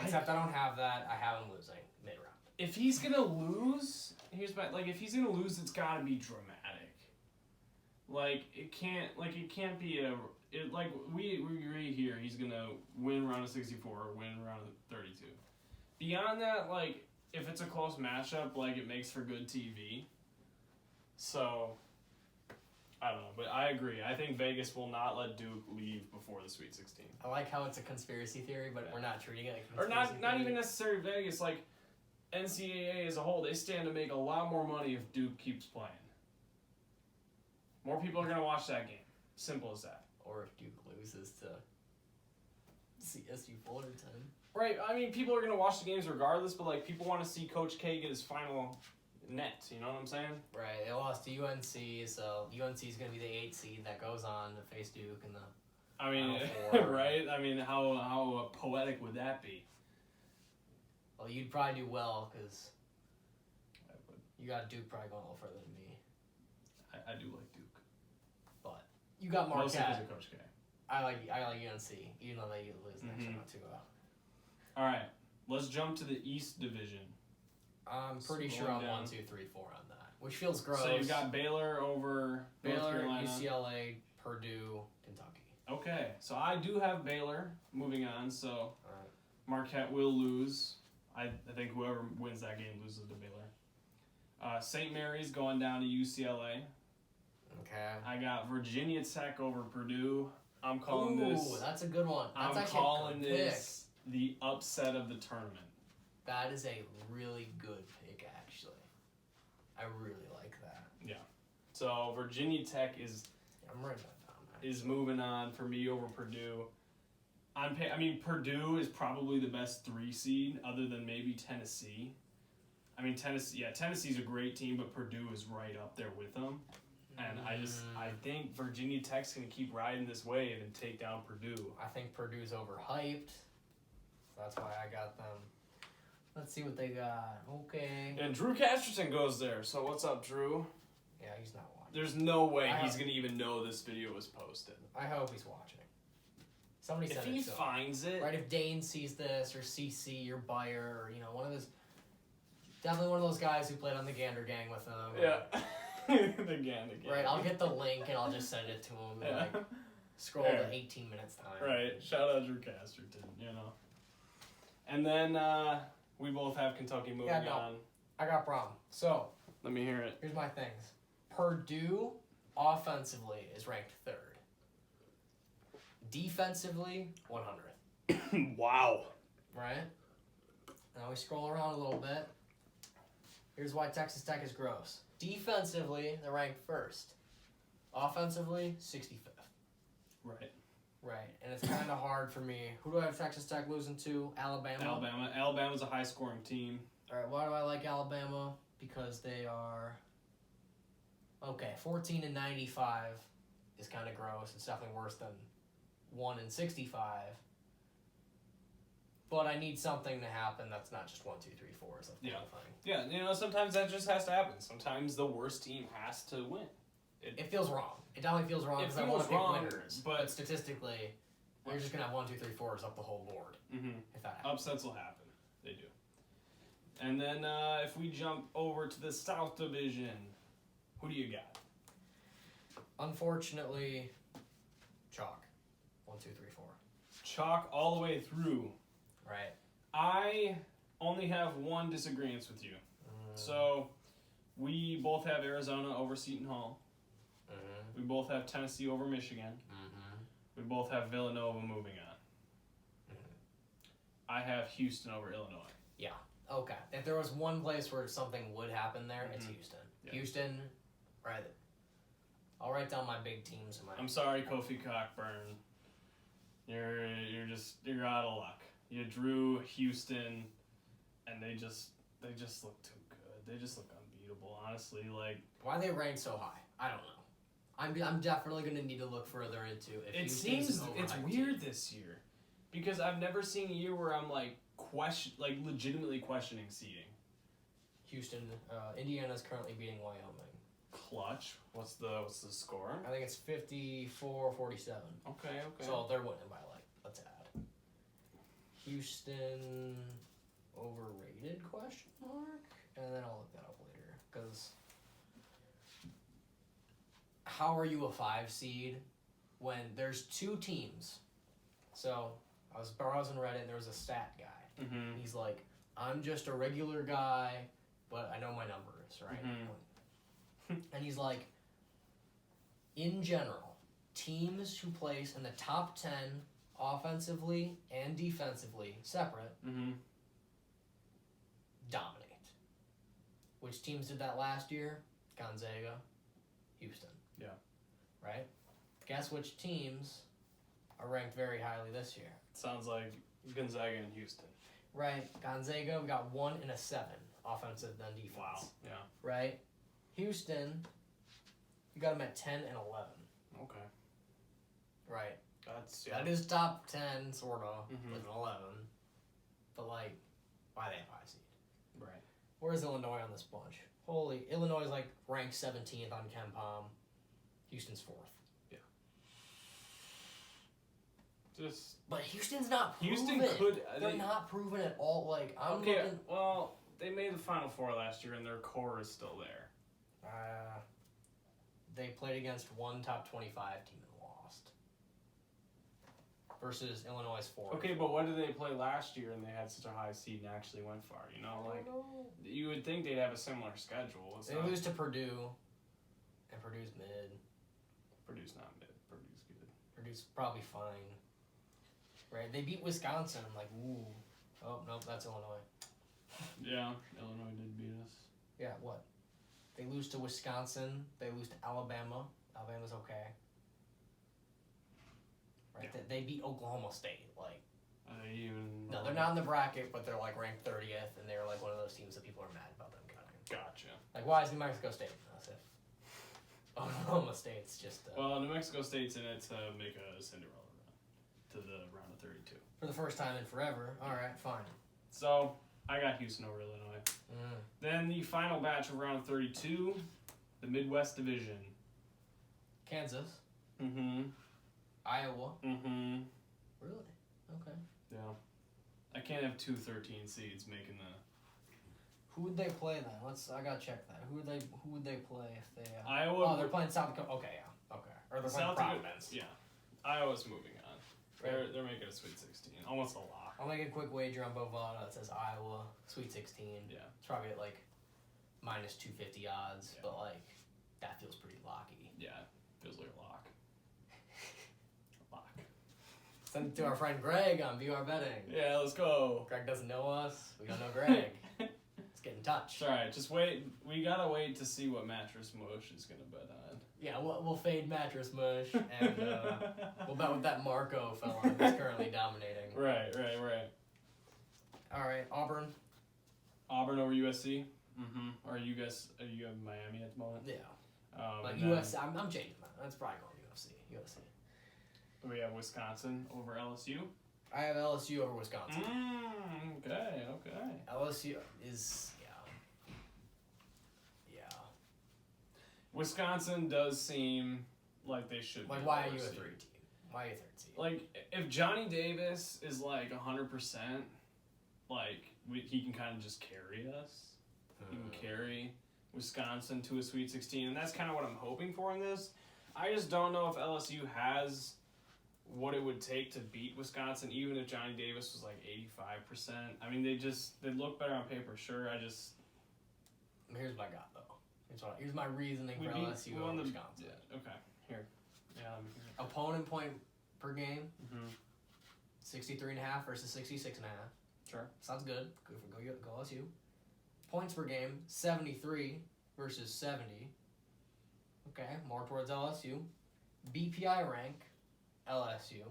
Except I don't have that. I have him losing mid-round. If he's gonna lose, here's my if he's gonna lose, it's gotta be dramatic. Like it can't be we agree here. He's gonna win round of 64 or win round of 32. Beyond that, like if it's a close matchup, like it makes for good TV. So I don't know, but I agree. I think Vegas will not let Duke leave before the Sweet 16. I like how it's a conspiracy theory, but Yeah. we're not treating it like a Or conspiracy not theory. even necessarily Vegas, like NCAA as a whole, they stand to make a lot more money if Duke keeps playing. More people are going to watch that game. Simple as that. Or if Duke loses to CSU Fullerton. Right, I mean, people are going to watch the games regardless, but like people want to see Coach K get his final net, you know what I'm saying? Right, they lost to UNC, so UNC is going to be the 8 seed that goes on to face Duke in the. I mean, Final Four. right? I mean, how poetic would that be? Well, you'd probably do well because you got Duke probably going a little further than me. I do like Duke. But you got Mostly because Marquette. of Coach K. I like UNC, even though they lose next Mhm. year, not too well. All right, let's jump to the East Division. I'm pretty Scrolling sure I'm down. 1, 2, 3, 4 on that, which feels gross. So you've got Baylor over North Baylor, Carolina. UCLA, Purdue, Kentucky. Okay, so I do have Baylor moving on, so Alright. Marquette will lose. I think whoever wins that game loses to Baylor. St. Mary's going down to UCLA. Okay. I got Virginia Tech over Purdue. I'm calling Ooh, this. that's a good one. That's I'm actually calling a good this the upset of the tournament. pick. That is a really good pick, actually. I really like that. So Virginia Tech is I'm writing that down. is moving on for me over Purdue. I mean, Purdue is probably the best 3 seed, other than maybe Tennessee. I mean, Tennessee's a great team, but Purdue is right up there with them. And I think Virginia Tech's going to keep riding this wave and take down Purdue. I think Purdue's overhyped. That's why I got them. Let's see what they got. Okay. And Drew Casterton goes there. So what's up, Drew? Yeah, he's not watching. There's no way I he's have- going to even know this video was posted. I hope he's watching. Somebody If said he it. So. finds it, Right, if Dane sees this, or CC, or Bayer, or one of those, definitely one of those guys who played on the Gander Gang with him. yeah. Again. Right, I'll get the link and I'll just send it to him. And, like, scroll Yeah. to 18 minutes time. Right. Shout out Drew Casterton, And then we both have Kentucky moving on. I got a problem. So, Let me hear it. here's my things. Purdue, offensively, is ranked 3rd. Defensively, 100th. Wow. Right? Now we scroll around a little bit. Here's why Texas Tech is gross. Defensively, they're ranked 1st. Offensively, 65th. Right. Right, and it's kind of hard for me. Who do I have Texas Tech losing to? Alabama. Alabama's a high-scoring team. All right, why do I like Alabama? Because they are 14-95 is kind of gross. It's definitely worse than 1-65. But I need something to happen that's not just 1, 2, 3, 4 is a qualifying. Yeah, sometimes that just has to happen. Sometimes the worst team has to win. It feels wrong. It definitely feels wrong It because I want to pick feels wrong, winners. but- But statistically, you're just gonna have 1, 2, 3, 4s up the whole board Mm-hmm. if that happens. Upsets will happen. They do. And then if we jump over to the South Division, who do you got? Unfortunately, chalk. 1, 2, 3, 4. Chalk all the way through. Right. I only have one disagreement with you. So, we both have Arizona over Seton Hall. Mm-hmm. We both have Tennessee over Michigan. Mm-hmm. We both have Villanova moving on. I have Houston over Illinois. Okay. If there was one place where something would happen there, it's Houston. Yeah. Houston, right. I'll write down my big teams in my. I'm sorry, Kofi Cockburn. You're out of luck. You drew Houston, and they just look too good. They just look unbeatable, honestly. Like, Why they ranked so high? I don't know. I'm definitely gonna need to look further into if it Houston's seems an it's overhyped weird team. this year because I've never seen a year where I'm legitimately questioning seeding. Houston, Indiana's currently beating Wyoming. Clutch. What's the score? I think it's 54-47. Okay. So they're winning by let's add. Houston overrated question mark? And then I'll look that up later. Because how are you a 5 seed when there's 2 teams? So I was browsing Reddit and there was a stat guy. Mm-hmm. He's like, I'm just a regular guy, but I know my numbers, right? And he's like, in general, teams who place in the top 10 offensively and defensively, separate, Mm-hmm. dominate. Which teams did that last year? Gonzaga, Houston. Yeah. Right? Guess which teams are ranked very highly this year? Sounds like Gonzaga and Houston. Right. Gonzaga, we got 1 and a 7 offensive then defense. Wow. Yeah. Right? Houston, you got them at 10 and 11. Okay. Right. That That is top 10, sort of, Mhm. with an 11. But, like, why they have 5 seed? Right. Where's Illinois on this bunch? Illinois is, like, ranked 17th on KenPom. Houston's 4th. Just But Houston's not proven. Houston could. They're not proven at all. Like, I'm Okay. looking... Well, they made the Final Four last year, and their core is still there. They played against one top 25 team and lost. Versus Illinois' 4th. Okay, but what did they play last year, and they had such a high seed and actually went far? You know, like you would think they'd have a similar schedule. It's They not, lose to Purdue. And Purdue's mid. Purdue's not mid. Purdue's good. Purdue's probably fine. Right? They beat Wisconsin. Like, ooh. Oh, nope, that's Illinois. Yeah, Illinois did beat us. Yeah, what? They lose to Wisconsin. They lose to Alabama. Alabama's okay. Right? Yeah. They beat Oklahoma State. Like, no, they're not in the bracket, but they're like ranked 30th, and they're like one of those teams that people are mad about them cutting. Gotcha. Like, why is New Mexico State in this? If Oklahoma State's just Well, New Mexico State's in it to make a Cinderella run to the round of 32. for the first time in forever. All right, fine. So I got Houston over Illinois. Mm. Then the final batch of round 32, the Midwest Division. Kansas, Mm-hmm. Iowa. Mm-hmm. Really? Okay. Yeah. I can't have 2 13 seeds making the Who would they play then? I gotta check that. Who would they play if they? Iowa. Oh, they're playing South Dakota. Okay, yeah. Okay. Or they're playing South Dakota. Providence. Yeah. Iowa's moving on. Right. They're making a Sweet 16. Almost a lock. I'll make a quick wager on Bovada that says Iowa Sweet 16. Yeah. It's probably at like minus 250 odds, Yeah. but like that feels pretty locky. Yeah. Feels like a lock. Lock. Send it to our friend Greg on VR Betting. Yeah, let's go. Greg doesn't know us. We don't know Greg. Let's get in touch. It's alright, just wait. We gotta wait to see what Mattress Mush is gonna bet on. Yeah, we'll fade Mattress Mush and we'll bet with that Marco fella who's currently dominating. Right. All right, Auburn. Auburn over USC. Are you have Miami at the moment? Yeah. Like and then USC, I'm changing that. That's probably going USC. We have Wisconsin over LSU. I have LSU over Wisconsin. Okay. LSU is yeah. Wisconsin does seem like they should. Like be why are lower you a seed. 3 team? Why are you a 3rd seed? Like if Johnny Davis is like 100%, like he can kind of just carry us. He can carry Wisconsin to a Sweet 16, and that's kind of what I'm hoping for in this. I just don't know if LSU has what it would take to beat Wisconsin, even if Johnny Davis was like 85%. I mean, they look better on paper, sure. Here's what I got though. Here's my reasoning for LSU over Wisconsin. Yeah, okay, here. Yeah, let me hear it. Opponent point per game, Mhm. 63.5 versus 66.5. Sure. Sounds good. Good for go LSU. Points per game, 73 versus 70. Okay, more towards LSU. BPI rank, LSU.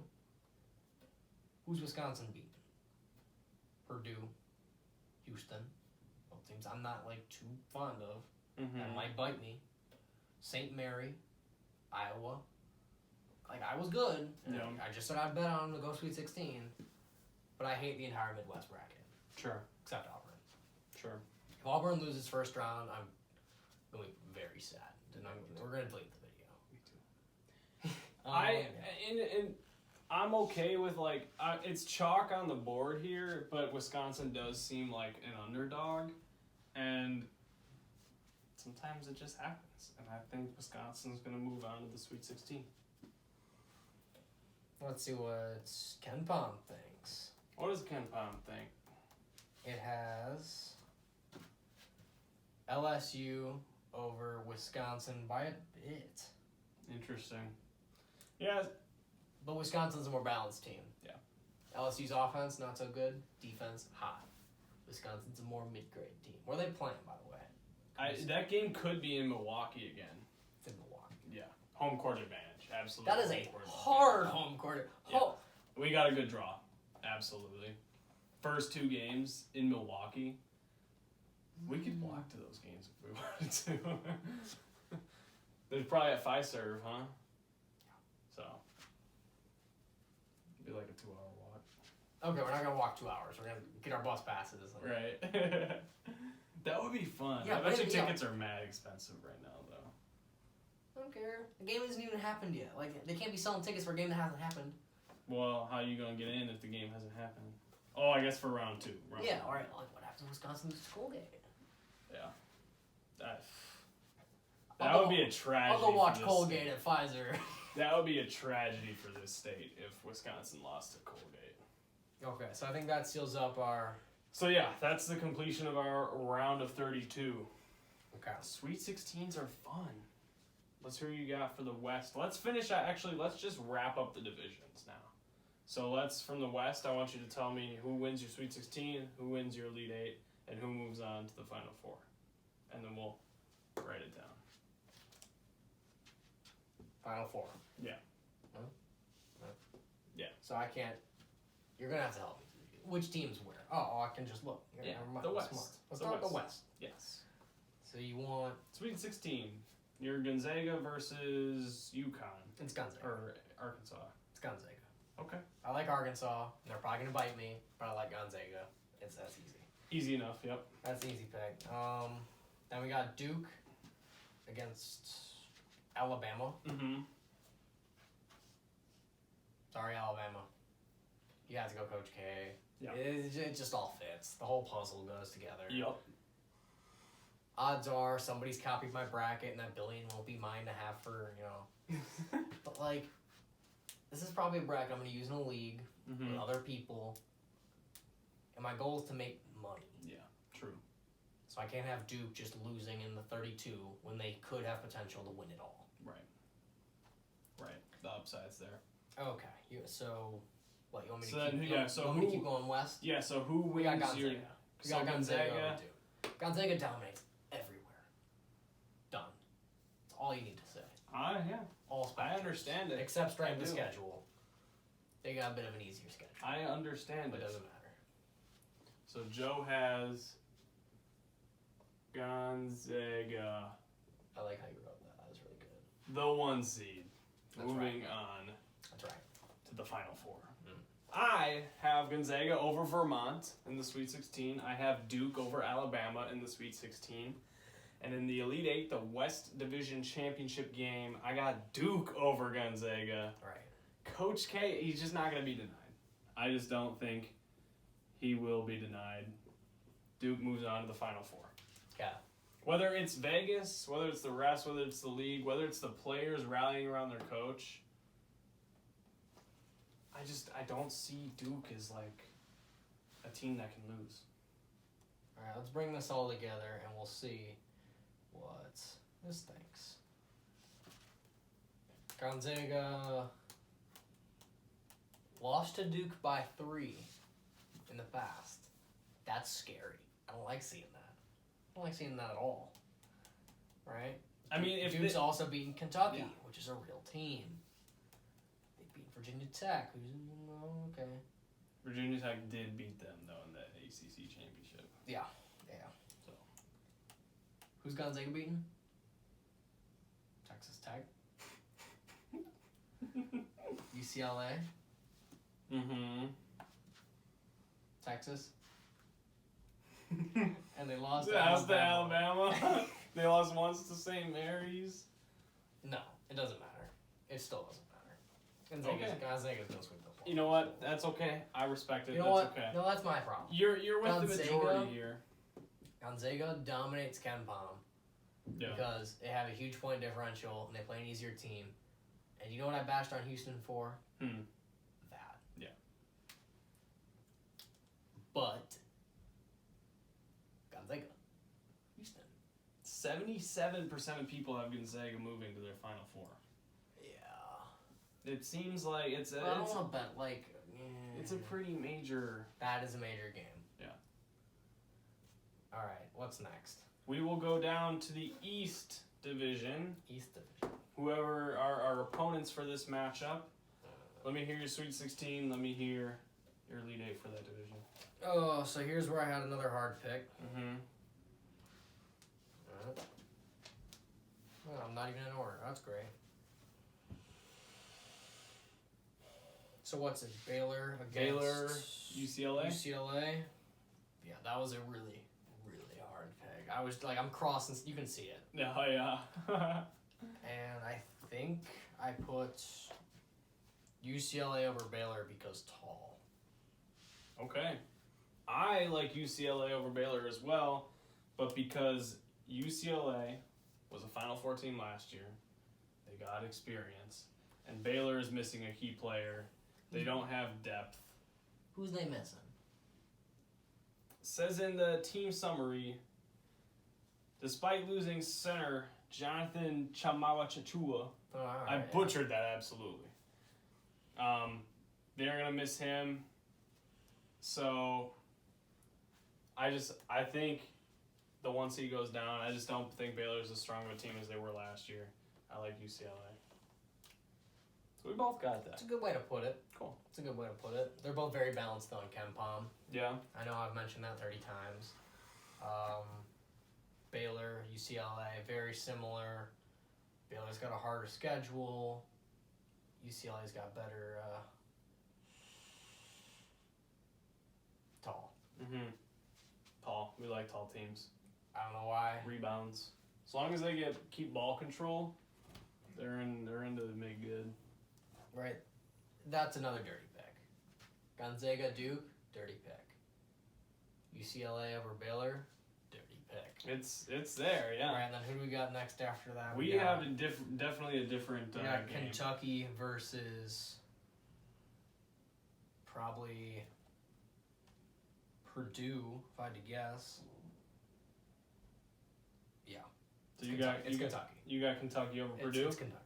Who's Wisconsin beating? Purdue, Houston. Both teams I'm not like too fond of. That might bite me. St. Mary, Iowa. Like I was good. And Yeah. I just said I'd bet on them to go Sweet 16. But I hate the entire Midwest bracket, Sure. except Auburn. Sure. If Auburn loses first round, I'm going to be very sad. And we're going to delete the video. Me too. And I'm okay with it's chalk on the board here, but Wisconsin does seem like an underdog, and sometimes it just happens. And I think Wisconsin's going to move on to the Sweet 16. Let's see what Ken Pom thinks. What does Ken Pom think? It has LSU over Wisconsin by a bit. Interesting. Yeah. But Wisconsin's a more balanced team. Yeah. LSU's offense, not so good. Defense, hot. Wisconsin's a more mid-grade team. Where are they playing, by the way? That game could be in Milwaukee again. It's in Milwaukee. Yeah. Home court advantage. Absolutely. That is a Home court hard advantage. home court. Yeah. We got a good draw. Absolutely. First 2 games in Milwaukee. We could walk to those games if we wanted to. There's probably at Fiserv, huh? So. It'd be like a 2-hour walk. Okay, we're not going to walk 2 hours. We're going to get our bus passes. Right. That would be fun. Yeah, I bet you but yeah. tickets are mad expensive right now, though. I don't care. The game hasn't even happened yet. Like, they can't be selling tickets for a game that hasn't happened. Well, how are you going to get in if the game hasn't happened? Oh, I guess for round 2. Yeah, alright. Like, what happens when Wisconsin loses Colgate? Yeah. That I'll would go- be a tragedy. I'll go watch for this Colgate state. at Pfizer. That would be a tragedy for this state if Wisconsin lost to Colgate. Okay, so I think that seals up our... So yeah, that's the completion of our round of 32. Okay. Sweet 16s are fun. Let's hear what you got for the West. Let's finish. Actually, let's just wrap up the divisions now. So from the West, I want you to tell me who wins your Sweet 16, who wins your Elite 8, and who moves on to the Final Four. And then we'll write it down. Final Four. Yeah. Huh? Huh? Yeah. So I can't... You're going to have to help me. Which team's where? Oh, I can just look. Yeah, Never mind. the I'm West. smart. Let's The start with the West. West. Yes. So you want... Sweet 16. Your Gonzaga versus UConn. It's Gonzaga. Or Arkansas. It's Gonzaga. Okay. I like Arkansas. They're probably going to bite me, but I like Gonzaga. That's easy. Easy enough, yep. That's an easy pick. Then we got Duke against Alabama. Mm-hmm. Sorry, Alabama. You have to go Coach K. Yeah. It just all fits. The whole puzzle goes together. Yep. odds are somebody's copied my bracket and that billion won't be mine to have for, But, like, this is probably a bracket I'm going to use in a league with other people. And my goal is to make money. Yeah, true. So I can't have Duke just losing in the 32 when they could have potential to win it all. Right. The upside's there. Okay. So, what, you want me to So keep, then, yeah, so you want me to keep going west? Yeah, so who We got wins Gonzaga. your... We got So Gonzaga Gonzaga. over Duke. Gonzaga dominates everywhere. Done. That's all you need to say. Yeah. All I spectrums. understand it. Except strength I of do. schedule. They got a bit of an easier schedule. I understand But it. it doesn't matter. So Joe has Gonzaga, I like how you wrote that. That was really good. the 1 seed. That's Moving on That's right. to the Final Four. Mm. I have Gonzaga over Vermont in the Sweet 16. I have Duke over Alabama in the Sweet 16. And in the Elite Eight, the West Division Championship game, I got Duke over Gonzaga. Right. Coach K, he's just not going to be denied. I just don't think he will be denied. Duke moves on to the Final Four. Yeah. Whether it's Vegas, whether it's the refs, whether it's the league, whether it's the players rallying around their coach, I don't see Duke as like a team that can lose. All right. Let's bring this all together and we'll see what this thinks. Gonzaga lost to Duke by 3 in the past. That's scary. I don't like seeing that. I don't like seeing that at all. Right? I mean, if Duke's they- also beaten Kentucky, Yeah. which is a real team. They beat Virginia Tech, who's okay. Virginia Tech did beat them though in the ACC championship. Yeah. So Who's Gonzaga beaten? Texas Tech. UCLA. mm-hmm. Texas. And they lost to That's to Alabama. Alabama. They lost once to St. Mary's. No, it doesn't matter. It still doesn't matter. Gonzaga's no sweep the floor. You know what? That's okay. I respect it. You know That's what? okay. No, that's my problem. You're with the Gonzaga- majority here. Gonzaga dominates KenPom Yeah. because they have a huge point differential and they play an easier team. And you know what I bashed on Houston for? Hmm. That. Yeah. But Gonzaga, Houston. 77% of people have Gonzaga moving to their Final Four. Yeah. It seems like it's But I don't want to bet like. it's a pretty major. That is a major game. Yeah. All right. What's next? We will go down to the East Division. East Division. Whoever are our opponents for this matchup. Let me hear your Sweet 16. Let me hear your Elite 8 for that division. Oh, so here's where I had another hard pick. Mm-hmm. Oh, I'm not even in order. That's great. So what's it? Baylor against Baylor, UCLA. UCLA. Yeah, that was a really, really hard pick. I was like, I'm crossing. You can see it. Yeah, yeah. And I think I put UCLA over Baylor because tall. Okay. I like UCLA over Baylor as well, but because UCLA was a Final Four team last year, they got experience, and Baylor is missing a key player. They don't have depth. Who's they missing? Says in the team summary, despite losing center Jonathan Chamawa-Chachua, Oh, all I right, butchered that absolutely. They're gonna miss him. So I think the 1 seed goes down. I just don't think Baylor's as strong of a team as they were last year. I like UCLA. So we both got It's that. a good way to put it. Cool. It's a good way to put it. They're both very balanced though in KenPom. Yeah. I know I've mentioned that 30 times. Baylor, UCLA, very similar. Baylor's got a harder schedule. UCLA's got better tall. Mm-hmm. Tall. We like tall teams. I don't know why. Rebounds. As long as they keep ball control, they're into the make good. Right. That's another dirty pick. Gonzaga, Duke, dirty pick. UCLA over Baylor, dirty pick. It's there, yeah. Right, and then who do we got next after that? We have definitely a different we got game. Kentucky versus probably Purdue, if I had to guess. Yeah. So It's Kentucky. You got Kentucky over Purdue? It's Kentucky.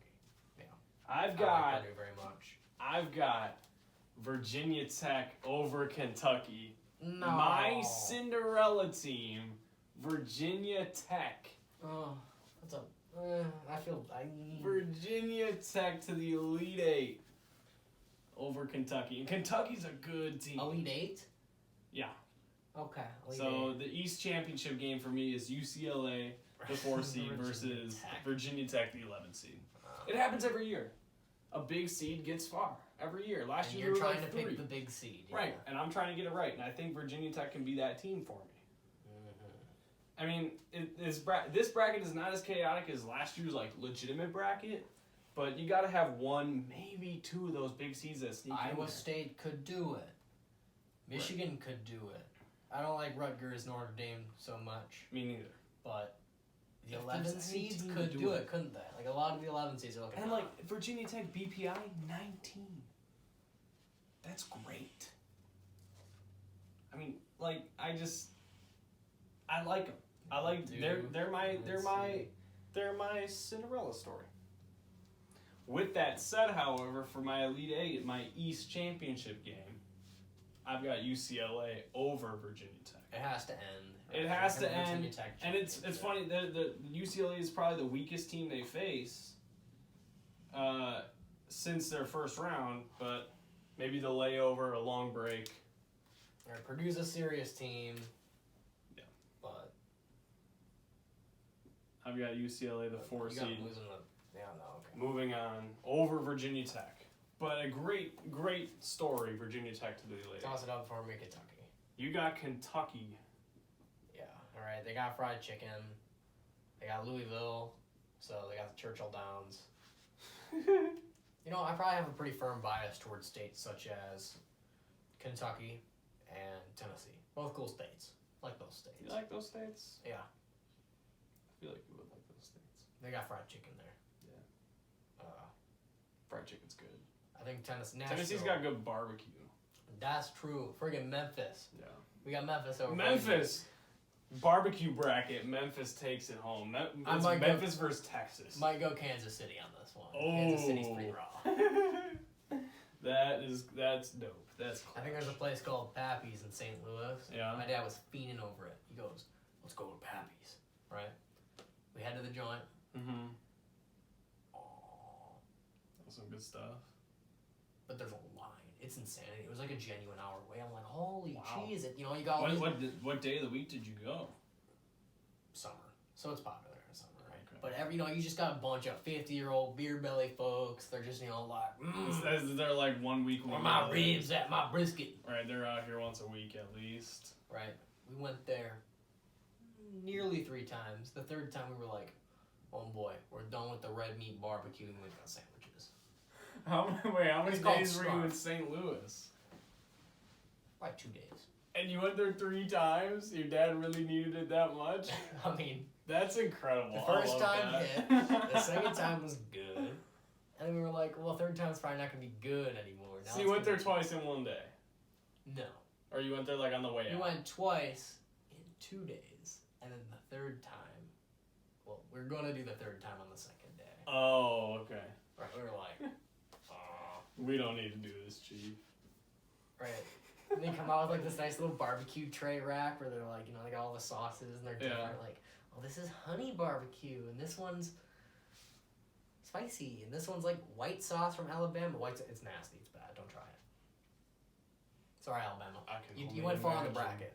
I I like like Purdue very much. I've got Virginia Tech over Kentucky. No. My Cinderella team, Virginia Tech. Oh, that's a. Virginia Tech to the Elite Eight over Kentucky. And Kentucky's a good team. Elite Eight? Yeah. Okay. So the East Championship game for me is UCLA, the 4 seed, versus Virginia Tech, the 11 seed. It happens every year. A big seed gets far every year. Last and year you're we were trying like to 3. pick the big seed. Yeah. Right, and I'm trying to get it right, and I think Virginia Tech can be that team for me. I mean, this bracket is not as chaotic as last year's like legitimate bracket, but you got to have 1, maybe 2 of those big seeds that sneak in Iowa there. State could do it. Michigan could do it. I don't like Rutgers, Notre Dame so much, Me neither. but the If 11 there's any seeds team could to do do it, it. couldn't they? Like a lot of the 11 seeds are looking. And like Virginia Tech BPI 19. That's great. I mean, like I like them. I like they're my Cinderella story. With that said, however, for my Elite Eight, my East Championship game, I've got UCLA over Virginia Tech. It has to end. It has to Virginia end, Tech and it's funny. The UCLA is probably the weakest team they face since their first round, but maybe the layover, a long break. Right, Purdue's a serious team. Yeah. But I've got UCLA, the 4 you got seed. them losing the. Yeah, no, okay. Moving on, over Virginia Tech. But a great story, Virginia Tech to the Elite. Toss it up for me, Kentucky. You got Kentucky. Yeah, alright. They got fried chicken. They got Louisville. So they got the Churchill Downs. You know, I probably have a pretty firm bias towards states such as Kentucky and Tennessee. Both cool states. Like those states. You like those states? Yeah. I feel like you would like those states. They got fried chicken there. Fried chicken's good. I think Tennessee's got good barbecue. That's true. Friggin' Memphis. Yeah. We got Memphis over. Memphis. Barbecue bracket. Memphis takes it home. It's Memphis versus Texas. Might go Kansas City on this one. Oh. Kansas City's pretty raw. That's dope. That's clutch. I think there's a place called Pappy's in St. Louis. Yeah. My dad was fiending over it. He goes, "Let's go to Pappy's." Right? We head to the joint. Mm-hmm. Oh, That's some good stuff. but there's a line. It's insanity. It was like a genuine hour away. I'm like, holy Wow. cheese! You know, you got all these What day of the week did you go? summer, so it's popular in summer, right? Okay. But you know, you just got a bunch of 50-year-old beer belly folks. They're just like, They're like 1 week. where my ribs at, my brisket. Right, they're out here once a week at least. Right. We went there nearly 3 times. The third time we were like, oh boy, we're done with the red meat barbecue and we've got sandwiches. How many It's called days were you in Scarf. St. Louis? Like 2 days. And you went there 3 times? Your dad really needed it that much? I mean, That's incredible. the I first love time that. hit, the second time was good. And then we were like, well, third time's probably not going to be good anymore. Now So it's you went gonna there twice in one day? No. Or you went there like on the way We out? went twice in 2 days. And then the third time, well, we're going to do the third time on the second day. Oh, okay. Right, we were like, We don't need to do this, Chief. right. And they come out with like this nice little barbecue tray rack where they're like, you know, they got all the sauces and they're different. Yeah. Like, oh, this is honey barbecue and this one's spicy and this one's like white sauce from Alabama. It's nasty. It's bad. Don't try it. Sorry, Alabama. I can You only went far on the imagine bracket.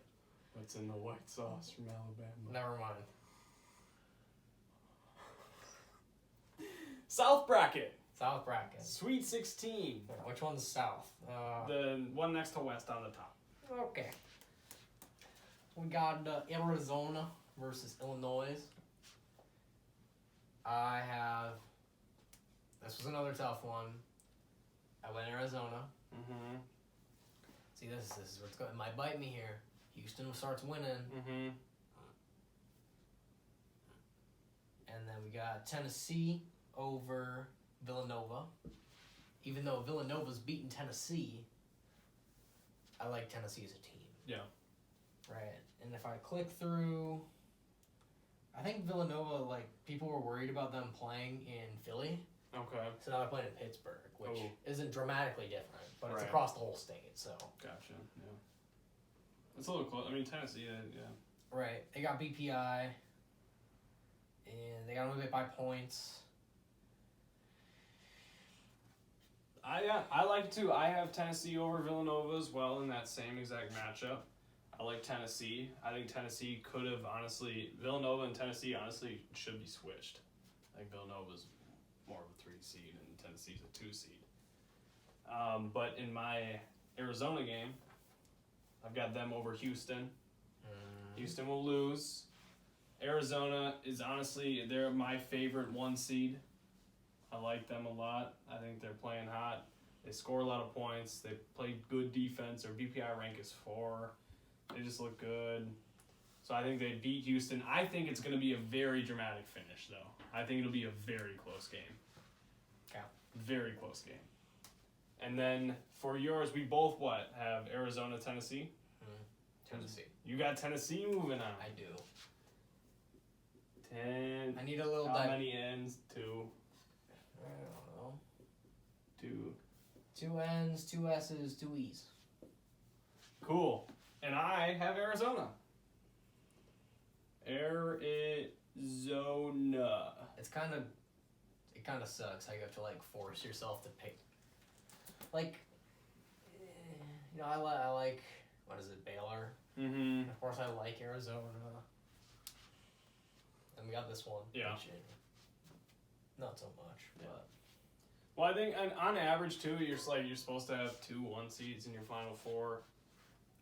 What's in the white sauce from Alabama? Never mind. South bracket. South bracket. Sweet 16. Yeah, which one's south? The one next to West on the top. Okay. We got Arizona versus Illinois. This was another tough one. I went Arizona. Mm-hmm. See, this is where it's going. It might bite me here. Houston starts winning. Mm-hmm. then we got Tennessee over Villanova. Even though Villanova's beaten Tennessee, I like Tennessee as a team. Yeah. Right. And if I click through, I think Villanova, like, people were worried about them playing in Philly. Okay. So now they're playing in Pittsburgh, which Oh. isn't dramatically different, but it's Right. across the whole state, so. Gotcha. Yeah. It's a little close. I mean, Tennessee. Yeah. Right. They got BPI, and they got to move it by points. I like to. I have Tennessee over Villanova as well in that same exact matchup. I like Tennessee. I think Tennessee could have honestly. Villanova and Tennessee honestly should be switched. I think Villanova's more of a 3 seed and Tennessee's a 2 seed. But in my Arizona game, I've got them over Houston. Houston will lose. Arizona is honestly, they're my favorite 1 seed. I like them a lot. I think they're playing hot. They score a lot of points. They play good defense. Their BPI rank is 4. They just look good. So I think they beat Houston. I think it's going to be a very dramatic finish, though. I think it'll be a very close game. Okay. Very close game. And then for yours, we both have Arizona, Tennessee? Tennessee. You got Tennessee moving on. I do. 10. I need a little How many N's? 2. I don't know. 2. 2 N's, 2 S's, 2 E's. Cool. And I have Arizona. Arizona. It kind of sucks how you have to, like, force yourself to pick. Like, I like, what is it, Baylor? Mm-hmm. Of course, I like Arizona. And we got this one. Yeah. Which, not so much, but. Well, I think on average too, you're supposed to have 2 1 seeds in your final 4.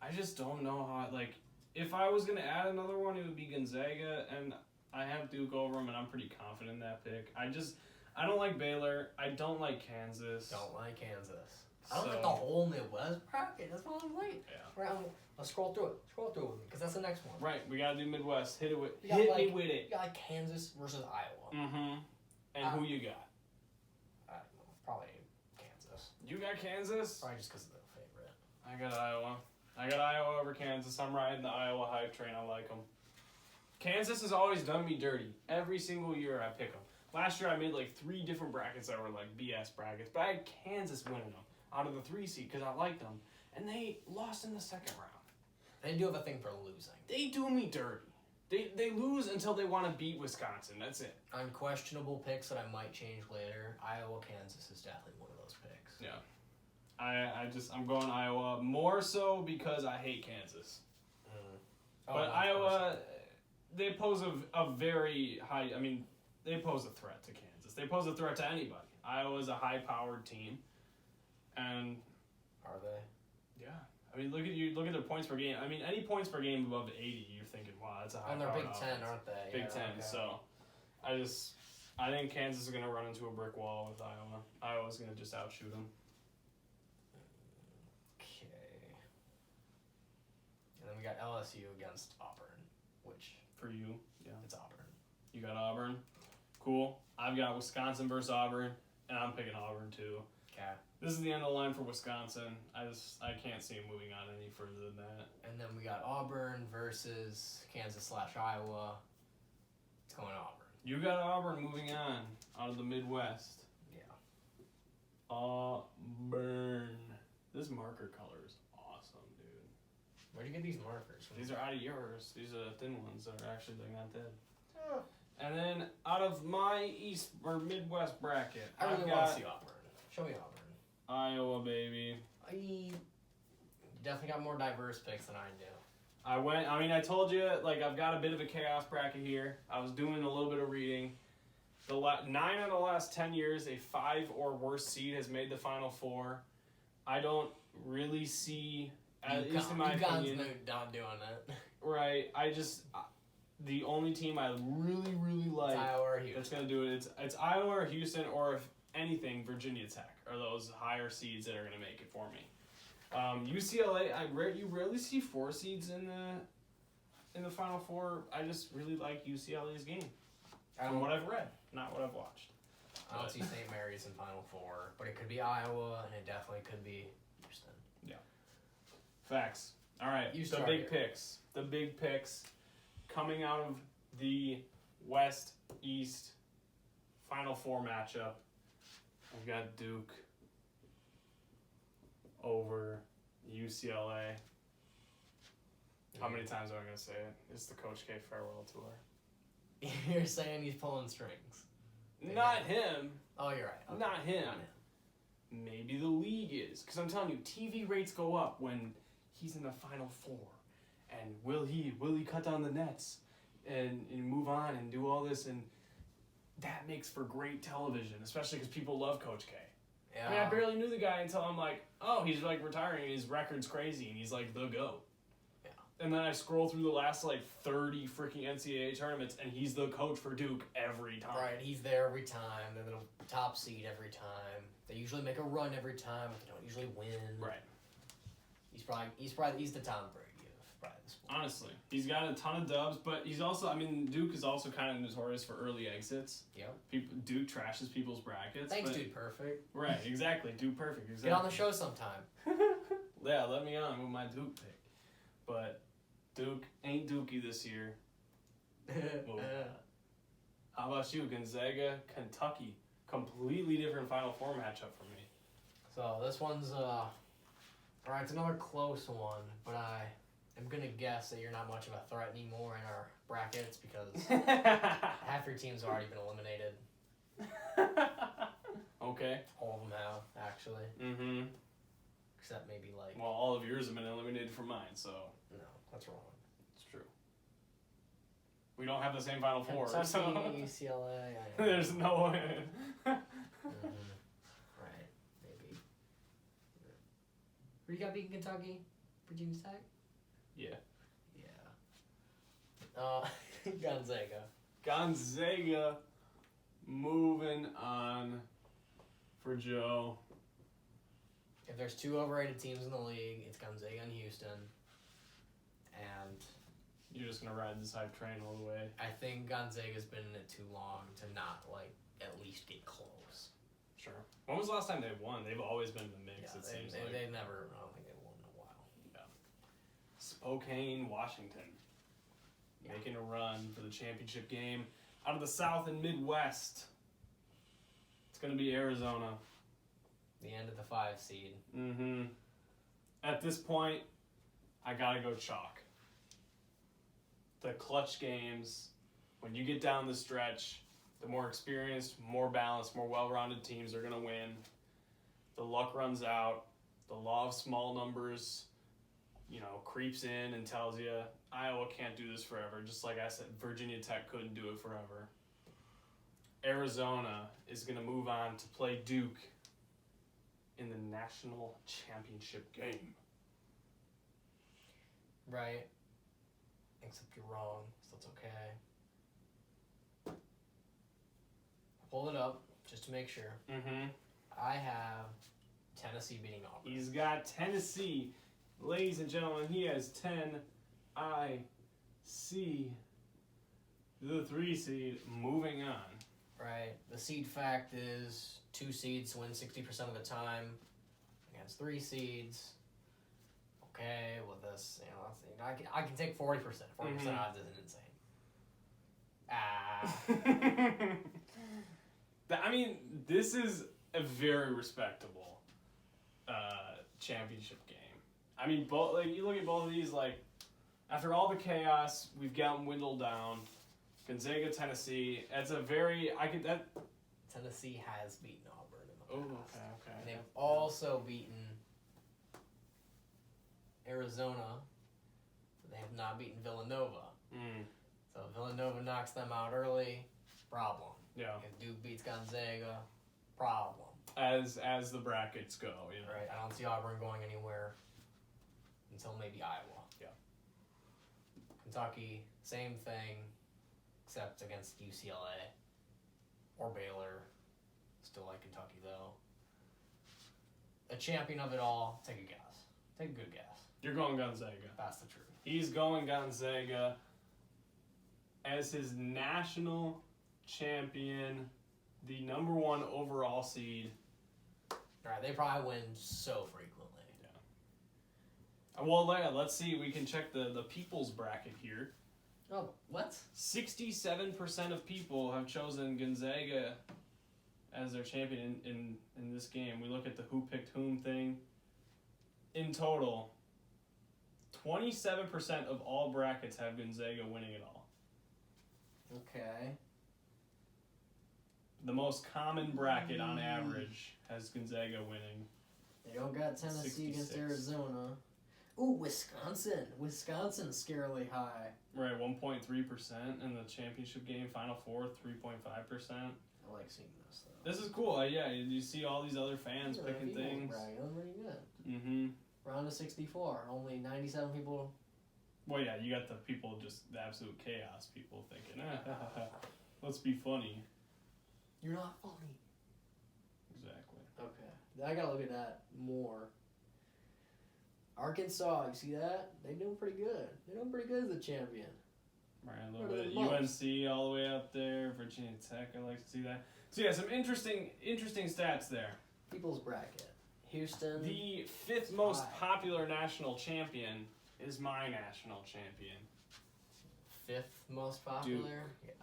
I just don't know how. Like, if I was gonna add another one, it would be Gonzaga, and I have Duke over them, and I'm pretty confident in that pick. I don't like Baylor. I don't like Kansas. Don't like Kansas. I don't So- like the whole Midwest bracket. That's what I'm like. Yeah. Right, let's scroll through it. Scroll through it with me, because that's the next one. Right, we gotta do Midwest. Hit You me got, with it. You got like Kansas versus Iowa. Mm-hmm. And who you got? I don't know, probably Kansas. You got Kansas? Probably just because of the favorite. I got Iowa. I got Iowa over Kansas. I'm riding the Iowa hype train. I like them. Kansas has always done me dirty. Every single year I pick them. Last year I made like 3 different brackets that were like BS brackets, but I had Kansas winning them out of the 3 seed because I liked them, and they lost in the second round. They do have a thing for losing. They do me dirty. They lose until they want to beat Wisconsin. That's it. Unquestionable picks that I might change later. Iowa, Kansas is definitely one of those picks. Yeah. I'm going Iowa more so because I hate Kansas. Oh, But no, Iowa, they pose a very high. I mean, they pose a threat to Kansas. They pose a threat to anybody. Iowa's a high-powered team, and Are they? yeah. I mean, look at their points per game. I mean, any points per game above 80, you're thinking, wow, that's a high. And they're Big Ten, aren't they? Big Yeah, Ten. okay. So, I think Kansas is gonna run into a brick wall with Iowa. Iowa's gonna just outshoot them. Okay. And then we got LSU against Auburn, which For you, yeah. it's Auburn. You got Auburn. Cool. I've got Wisconsin versus Auburn, and I'm picking Auburn too. Okay. This is the end of the line for Wisconsin. I can't see him moving on any further than that. And then we got Auburn versus Kansas/Iowa. It's going Auburn. You got Auburn moving on out of the Midwest. Yeah. Auburn. This marker color is awesome, dude. Where'd you get these markers? These are out of yours. These are thin ones that are actually they're not dead. Oh. And then out of my East or Midwest bracket, I really I've want got to see Auburn. Show me Auburn. Iowa, baby. I definitely got more diverse picks than I do. I told you, like, I've got a bit of a chaos bracket here. I was doing a little bit of reading. 9 out of the last 10 years, a 5 or worse seed has made the Final Four. I don't really see, at least in my opinion. not doing it. Right. The only team I really, really like It's Iowa or Houston. that's going to do it, it's Iowa or Houston, or if anything, Virginia Tech are those higher seeds that are going to make it for me. UCLA, you rarely see 4 seeds in the Final Four. I just really like UCLA's game. From what I've read, not what I've watched. I don't see St. Mary's in Final Four, but it could be Iowa, and it definitely could be Houston. Facts. All right, You the start big here. picks. The big picks coming out of the West East Final Four matchup. I've got Duke over UCLA. How many times am I going to say it? It's the Coach K farewell tour. You're saying he's pulling strings. Not him. Oh, you're right. Okay. Not him. Not him. Maybe the league is. Because I'm telling you, TV rates go up when he's in the Final Four. And will he cut down the nets and move on and do all this? And that makes for great television, especially because people love Coach K. Yeah. I mean, I barely knew the guy until I'm like, oh, he's like retiring and his record's crazy and he's like the GOAT. Yeah. And then I scroll through the last like 30 freaking NCAA tournaments and he's the coach for Duke every time. Right, he's there every time. They're the top seed every time. They usually make a run every time, but they don't usually win. Right. He's the Tom Brady of probably the sport. Honestly, he's got a ton of dubs, but he's also, I mean, Duke is also kind of notorious for early exits. Yep. Duke trashes people's brackets. Thanks, but, dude. Perfect. Right, exactly. Duke perfect. Exactly. Get on the show sometime. Yeah, let me on with my Duke pick. But Duke ain't Dookie this year. How about you, Gonzaga, Kentucky? Completely different Final Four matchup for me. So this one's alright, it's another close one, but I am gonna guess that you're not much of a threat anymore in our brackets because half your team's already been eliminated. Okay. All of them have, actually. Mm-hmm. Except maybe like Well, all of yours have been eliminated from mine, so no, that's wrong. it's true. We don't have the same Final Four, Kentucky, so UCLA. I know. there's no way. Right, maybe. Who do you got beating Kentucky? Virginia Tech? Yeah. Yeah. Gonzaga. Gonzaga moving on for Joe. If there's two overrated teams in the league, it's Gonzaga and Houston. And You're just gonna ride this hype train all the way. I think Gonzaga's been in it too long to not, like, at least get close. Sure. When was the last time they won? They've always been in the mix, Yeah, it seems they, like. they never, I don't think they've won in a while. Spokane, Washington. Yeah. Making a run for the championship game. Out of the South and Midwest. It's gonna be Arizona. The end of the 5 seed. Mm-hmm. At this point, I gotta go chalk. The clutch games, when you get down the stretch, the more experienced, more balanced, more well-rounded teams are gonna win. The luck runs out. The law of small numbers, creeps in and tells you Iowa can't do this forever. Just like I said, Virginia Tech couldn't do it forever. Arizona is gonna move on to play Duke in the national championship game. Right. Except you're wrong, so it's okay. Pull it up, just to make sure. Mm-hmm. I have Tennessee beating Auburn. He's got Tennessee. Ladies and gentlemen, he has 10. I see the 3 seed moving on. Right. The seed fact is 2 seeds win 60% of the time against 3 seeds. Okay, with this, I can take 40%. 40% odds isn't insane. I mean, this is a very respectable championship game. I mean, you look at both of these, after all the chaos, we've gotten dwindled down. Gonzaga, Tennessee. That's a very Tennessee has beaten Auburn in the past. Okay. And they've also beaten Arizona. They have not beaten Villanova. So if Villanova knocks them out early, problem. Yeah. If Duke beats Gonzaga, problem. As the brackets go, Right. I don't see Auburn going anywhere until maybe Iowa. Yeah. Kentucky, same thing, except against UCLA or Baylor. Still like Kentucky though. A champion of it all. Take a guess. Take a good guess. You're going Gonzaga. That's the truth. He's going Gonzaga as his national champion, the number 1 overall seed. Alright, they probably win so frequently. Well, let's see. We can check the people's bracket here. Oh, what? 67% of people have chosen Gonzaga as their champion in this game. We look at the who picked whom thing. In total, 27% of all brackets have Gonzaga winning it all. Okay. The most common bracket on average has Gonzaga winning. They don't got Tennessee against 66. Arizona. Ooh, Wisconsin. Wisconsin's scarily high. Right, 1.3% in the championship game. Final Four, 3.5%. I like seeing this, though. This is cool. Yeah, you see all these other fans Look at picking that, things. Bragging, that's pretty good. Mm-hmm. Round of 64. Only 97 people. Well, yeah, you got the people, just the absolute chaos people thinking, let's be funny. You're not funny. Exactly. Okay. I gotta look at that more. Arkansas, you see that? They're doing pretty good. They're doing pretty good as the champion. Right, a little What are bit. the most? UNC all the way up there. Virginia Tech, I like to see that. So yeah, some interesting stats there. People's bracket. Houston. The 5th most High. popular national champion is my national champion. 5th most popular? Yeah.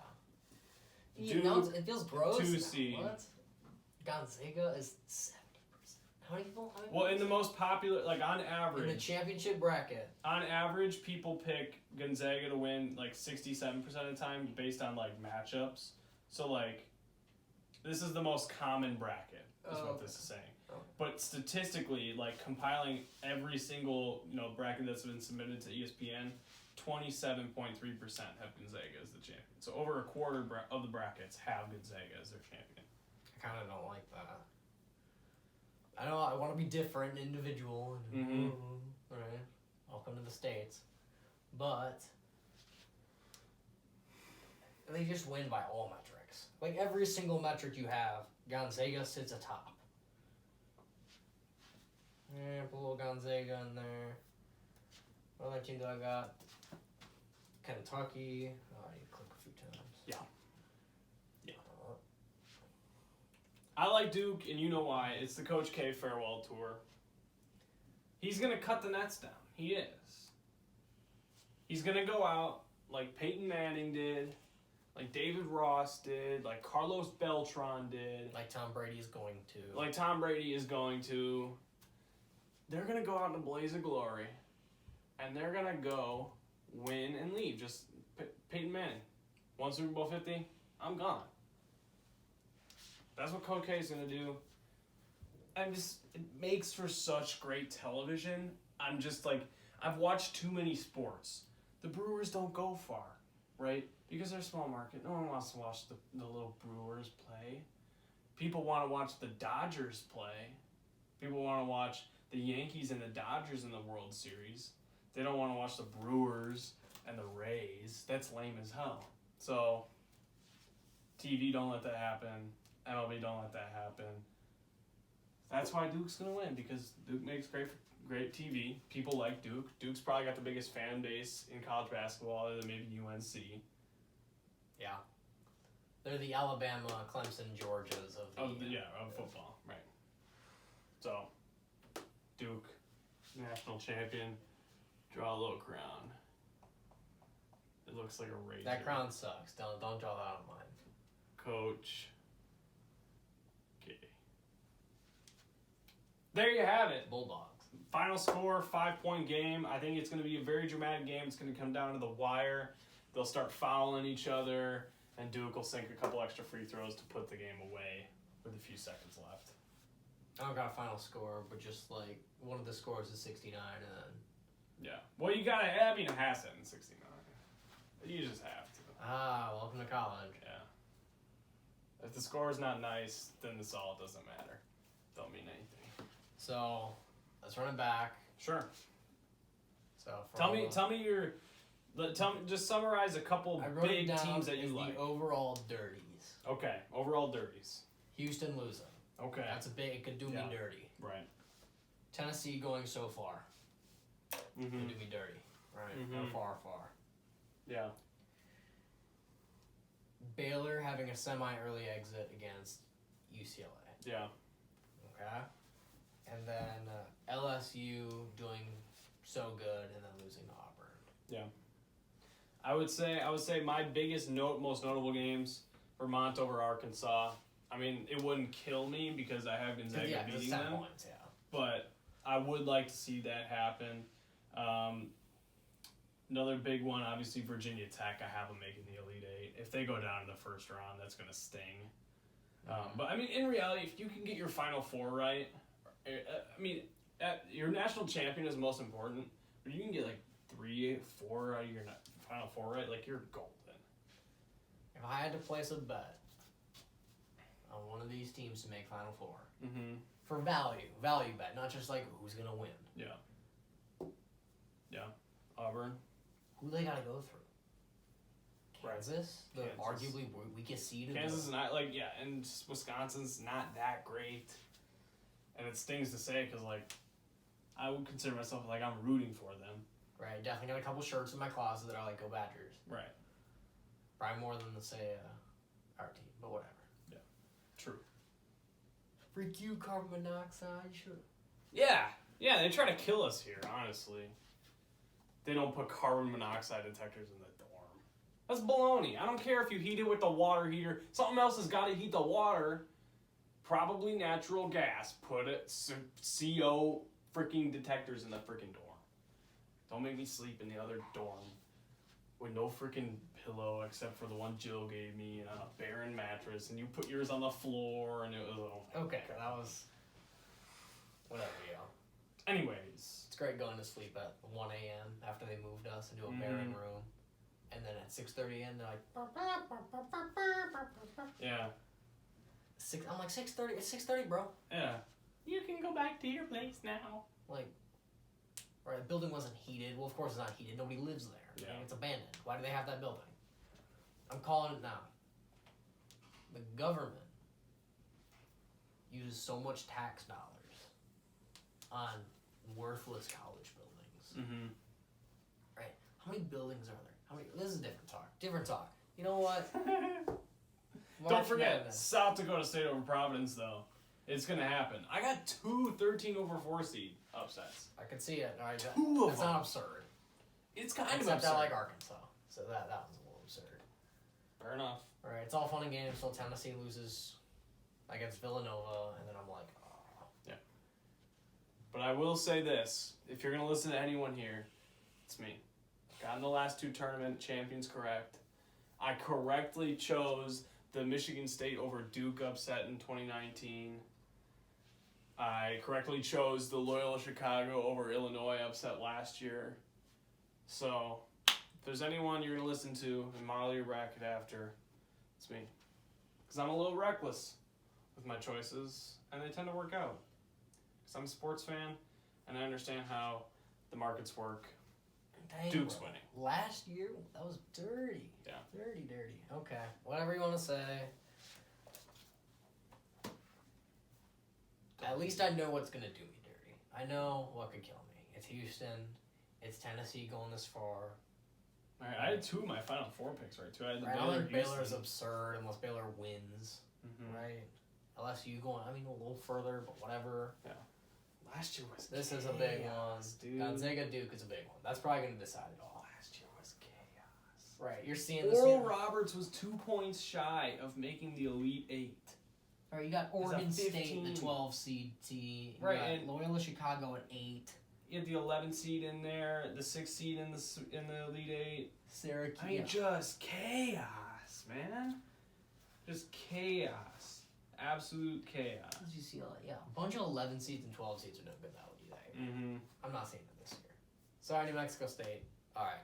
Duke, It feels gross. 2 seed. What? Gonzaga is 70%. How many people? Well, in the most popular, like on in the average, championship bracket. on average, people pick Gonzaga to win like 67% of the time based on like matchups. So like, this is the most common bracket, is what this is saying. Okay. But statistically, like compiling every single bracket that's been submitted to ESPN, 27.3% have Gonzaga as the champion. So over a quarter of the brackets have Gonzaga as their champion. I kind of don't like that. I know I want to be different, individual. Mhm. Right. Welcome to the States. But they just win by all metrics. Like every single metric you have, Gonzaga sits atop. Yeah, put a little Gonzaga in there. What other team do I got? Kentucky. Oh, I need to click a few times. Yeah. I like Duke, and you know why. It's the Coach K farewell tour. He's going to cut the nets down. He is. He's going to go out like Peyton Manning did, like David Ross did, like Carlos Beltran did, Like Tom Brady is going to. like Tom Brady is going to. They're going to go out in a blaze of glory, and they're going to go win and leave. Just Peyton Manning. Won Super Bowl 50, I'm gone. That's what Coach K is going to do. It makes for such great television. I'm just like, I've watched too many sports. The Brewers don't go far, right? Because they're a small market. No one wants to watch the little Brewers play. People want to watch the Dodgers play. People want to watch the Yankees and the Dodgers in the World Series. They don't want to watch the Brewers and the Rays. That's lame as hell. So, TV, don't let that happen. MLB, don't let that happen. That's why Duke's going to win, because Duke makes great TV. People like Duke. Duke's probably got the biggest fan base in college basketball, other than maybe UNC. Yeah. They're the Alabama, Clemson, Georgias of football, right. So, Duke, national champion, draw a little crown. It looks like a razor. That crown sucks. Don't draw that on mine. Coach K. There you have it. Bulldogs. Final score, 5-point game. I think it's going to be a very dramatic game. It's going to come down to the wire. They'll start fouling each other, and Duke will sink a couple extra free throws to put the game away with a few seconds left. I don't got a final score, but just like one of the scores is 69, and then. Yeah. Well, you got to have it in 69. You just have to. Welcome to college. Yeah. If the score is not nice, then this all doesn't matter. Don't mean anything. So, let's run it back. Sure. So Tell me, just summarize a couple I wrote big it down teams that you as like. the overall dirties. Okay, overall dirties. Houston losing. Okay. That's a big. It could do me dirty. Right. Tennessee going so far. Mm-hmm. Could do me dirty. Right. Mhm. Go far. Yeah. Baylor having a semi-early exit against UCLA. Yeah. Okay. And then LSU doing so good and then losing to Auburn. I would say my biggest most notable games, Vermont over Arkansas. I mean, it wouldn't kill me because I have Gonzaga Yeah, it's beating 10 them, points, yeah. but I would like to see that happen. Another big one, obviously Virginia Tech. I have them making the Elite Eight. If they go down in the first round, that's going to sting. But I mean, in reality, if you can get your Final Four right, I mean, your national champion is most important. But you can get like 3, 4 out of your Final Four right, like you're golden. If I had to place a bet on one of these teams to make Final Four, for value bet, not just like who's gonna win. Yeah. Auburn. Who they gotta go through? Kansas, the Kansas. arguably weakest seed. Kansas is not and Wisconsin's not that great, and it stings to say because I would consider myself like I'm rooting for them. Right, definitely got a couple shirts in my closet that are like, go Badgers. Right. Probably more than, say, our team, but whatever. Yeah. True. Freak you, carbon monoxide, sure. Yeah, they try to kill us here, honestly. They don't put carbon monoxide detectors in the dorm. That's baloney. I don't care if you heat it with the water heater. Something else has got to heat the water. Probably natural gas. Put it, CO freaking detectors in the freaking dorm. Don't make me sleep in the other dorm with no freaking pillow except for the one Jill gave me and a barren mattress, and you put yours on the floor, and it was okay. That was whatever, yo. Anyways, it's great going to sleep at 1 a.m. after they moved us into a barren room, and then at 6:30 a.m. they're like, yeah. I'm like 6:30. It's 6:30, bro. Yeah. You can go back to your place now. Like. Right, the building wasn't heated. Well, of course it's not heated. Nobody lives there. Yeah. Like, it's abandoned. Why do they have that building? I'm calling it now. The government uses so much tax dollars on worthless college buildings. Mm-hmm. Right? How many buildings are there? How many? This is different talk. You know what? Don't forget, South Dakota State over Providence, though. It's going to happen. I got 2 13/4 seed upsets. I can see it. All right, 2 of that's them. not absurd. It's kind Except of absurd. I like Arkansas, so that was a little absurd. Fair enough. All right, it's all fun and games until Tennessee loses against Villanova, and then I'm like, oh. Yeah. But I will say this. If you're going to listen to anyone here, it's me. Gotten the last 2 tournament champions correct. I correctly chose the Michigan State over Duke upset in 2019. I correctly chose the Loyola Chicago over Illinois upset last year. So, if there's anyone you're going to listen to and model your bracket after, it's me. Because I'm a little reckless with my choices, and they tend to work out. Because I'm a sports fan, and I understand how the markets work. Dang, Duke's bro. winning. Last year, that was dirty. Yeah. Dirty. Okay, whatever you want to say. At least I know what's going to do me dirty. I know what could kill me. It's Houston. It's Tennessee going this far. All right, I had 2 of my Final Four picks, right? 2 I had the Right, I don't Baylor think Houston. Baylor's absurd unless Baylor wins. Mm-hmm. Right? LSU going, a little further, but whatever. Yeah. Last year was This is a big one. dude. Gonzaga Duke is a big one. That's probably going to decide it all. Last year was chaos. Right, you're seeing this. Oral Roberts was 2 points shy of making the Elite Eight. All right, you got Oregon State, 15. the 12 seed team. Right, You and got Loyola Chicago at 8. You had the 11 seed in there, the 6 seed in the Elite Eight. Syracuse. I mean, just chaos, man. Just chaos. Absolute chaos. UCLA, yeah. A bunch of 11 seeds and 12 seeds are no good that would you think. Mm-hmm. I'm not seeing it this year. Sorry, New Mexico State. All right.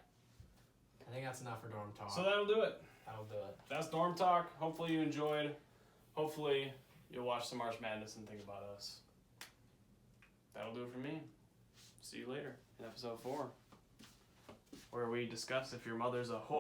I think that's enough for dorm talk. So that'll do it. That'll do it. That's Dorm Talk. Hopefully you enjoyed. Hopefully you'll watch some March Madness and think about us. That'll do it for me. See you later in episode 4, where we discuss if your mother's a whore.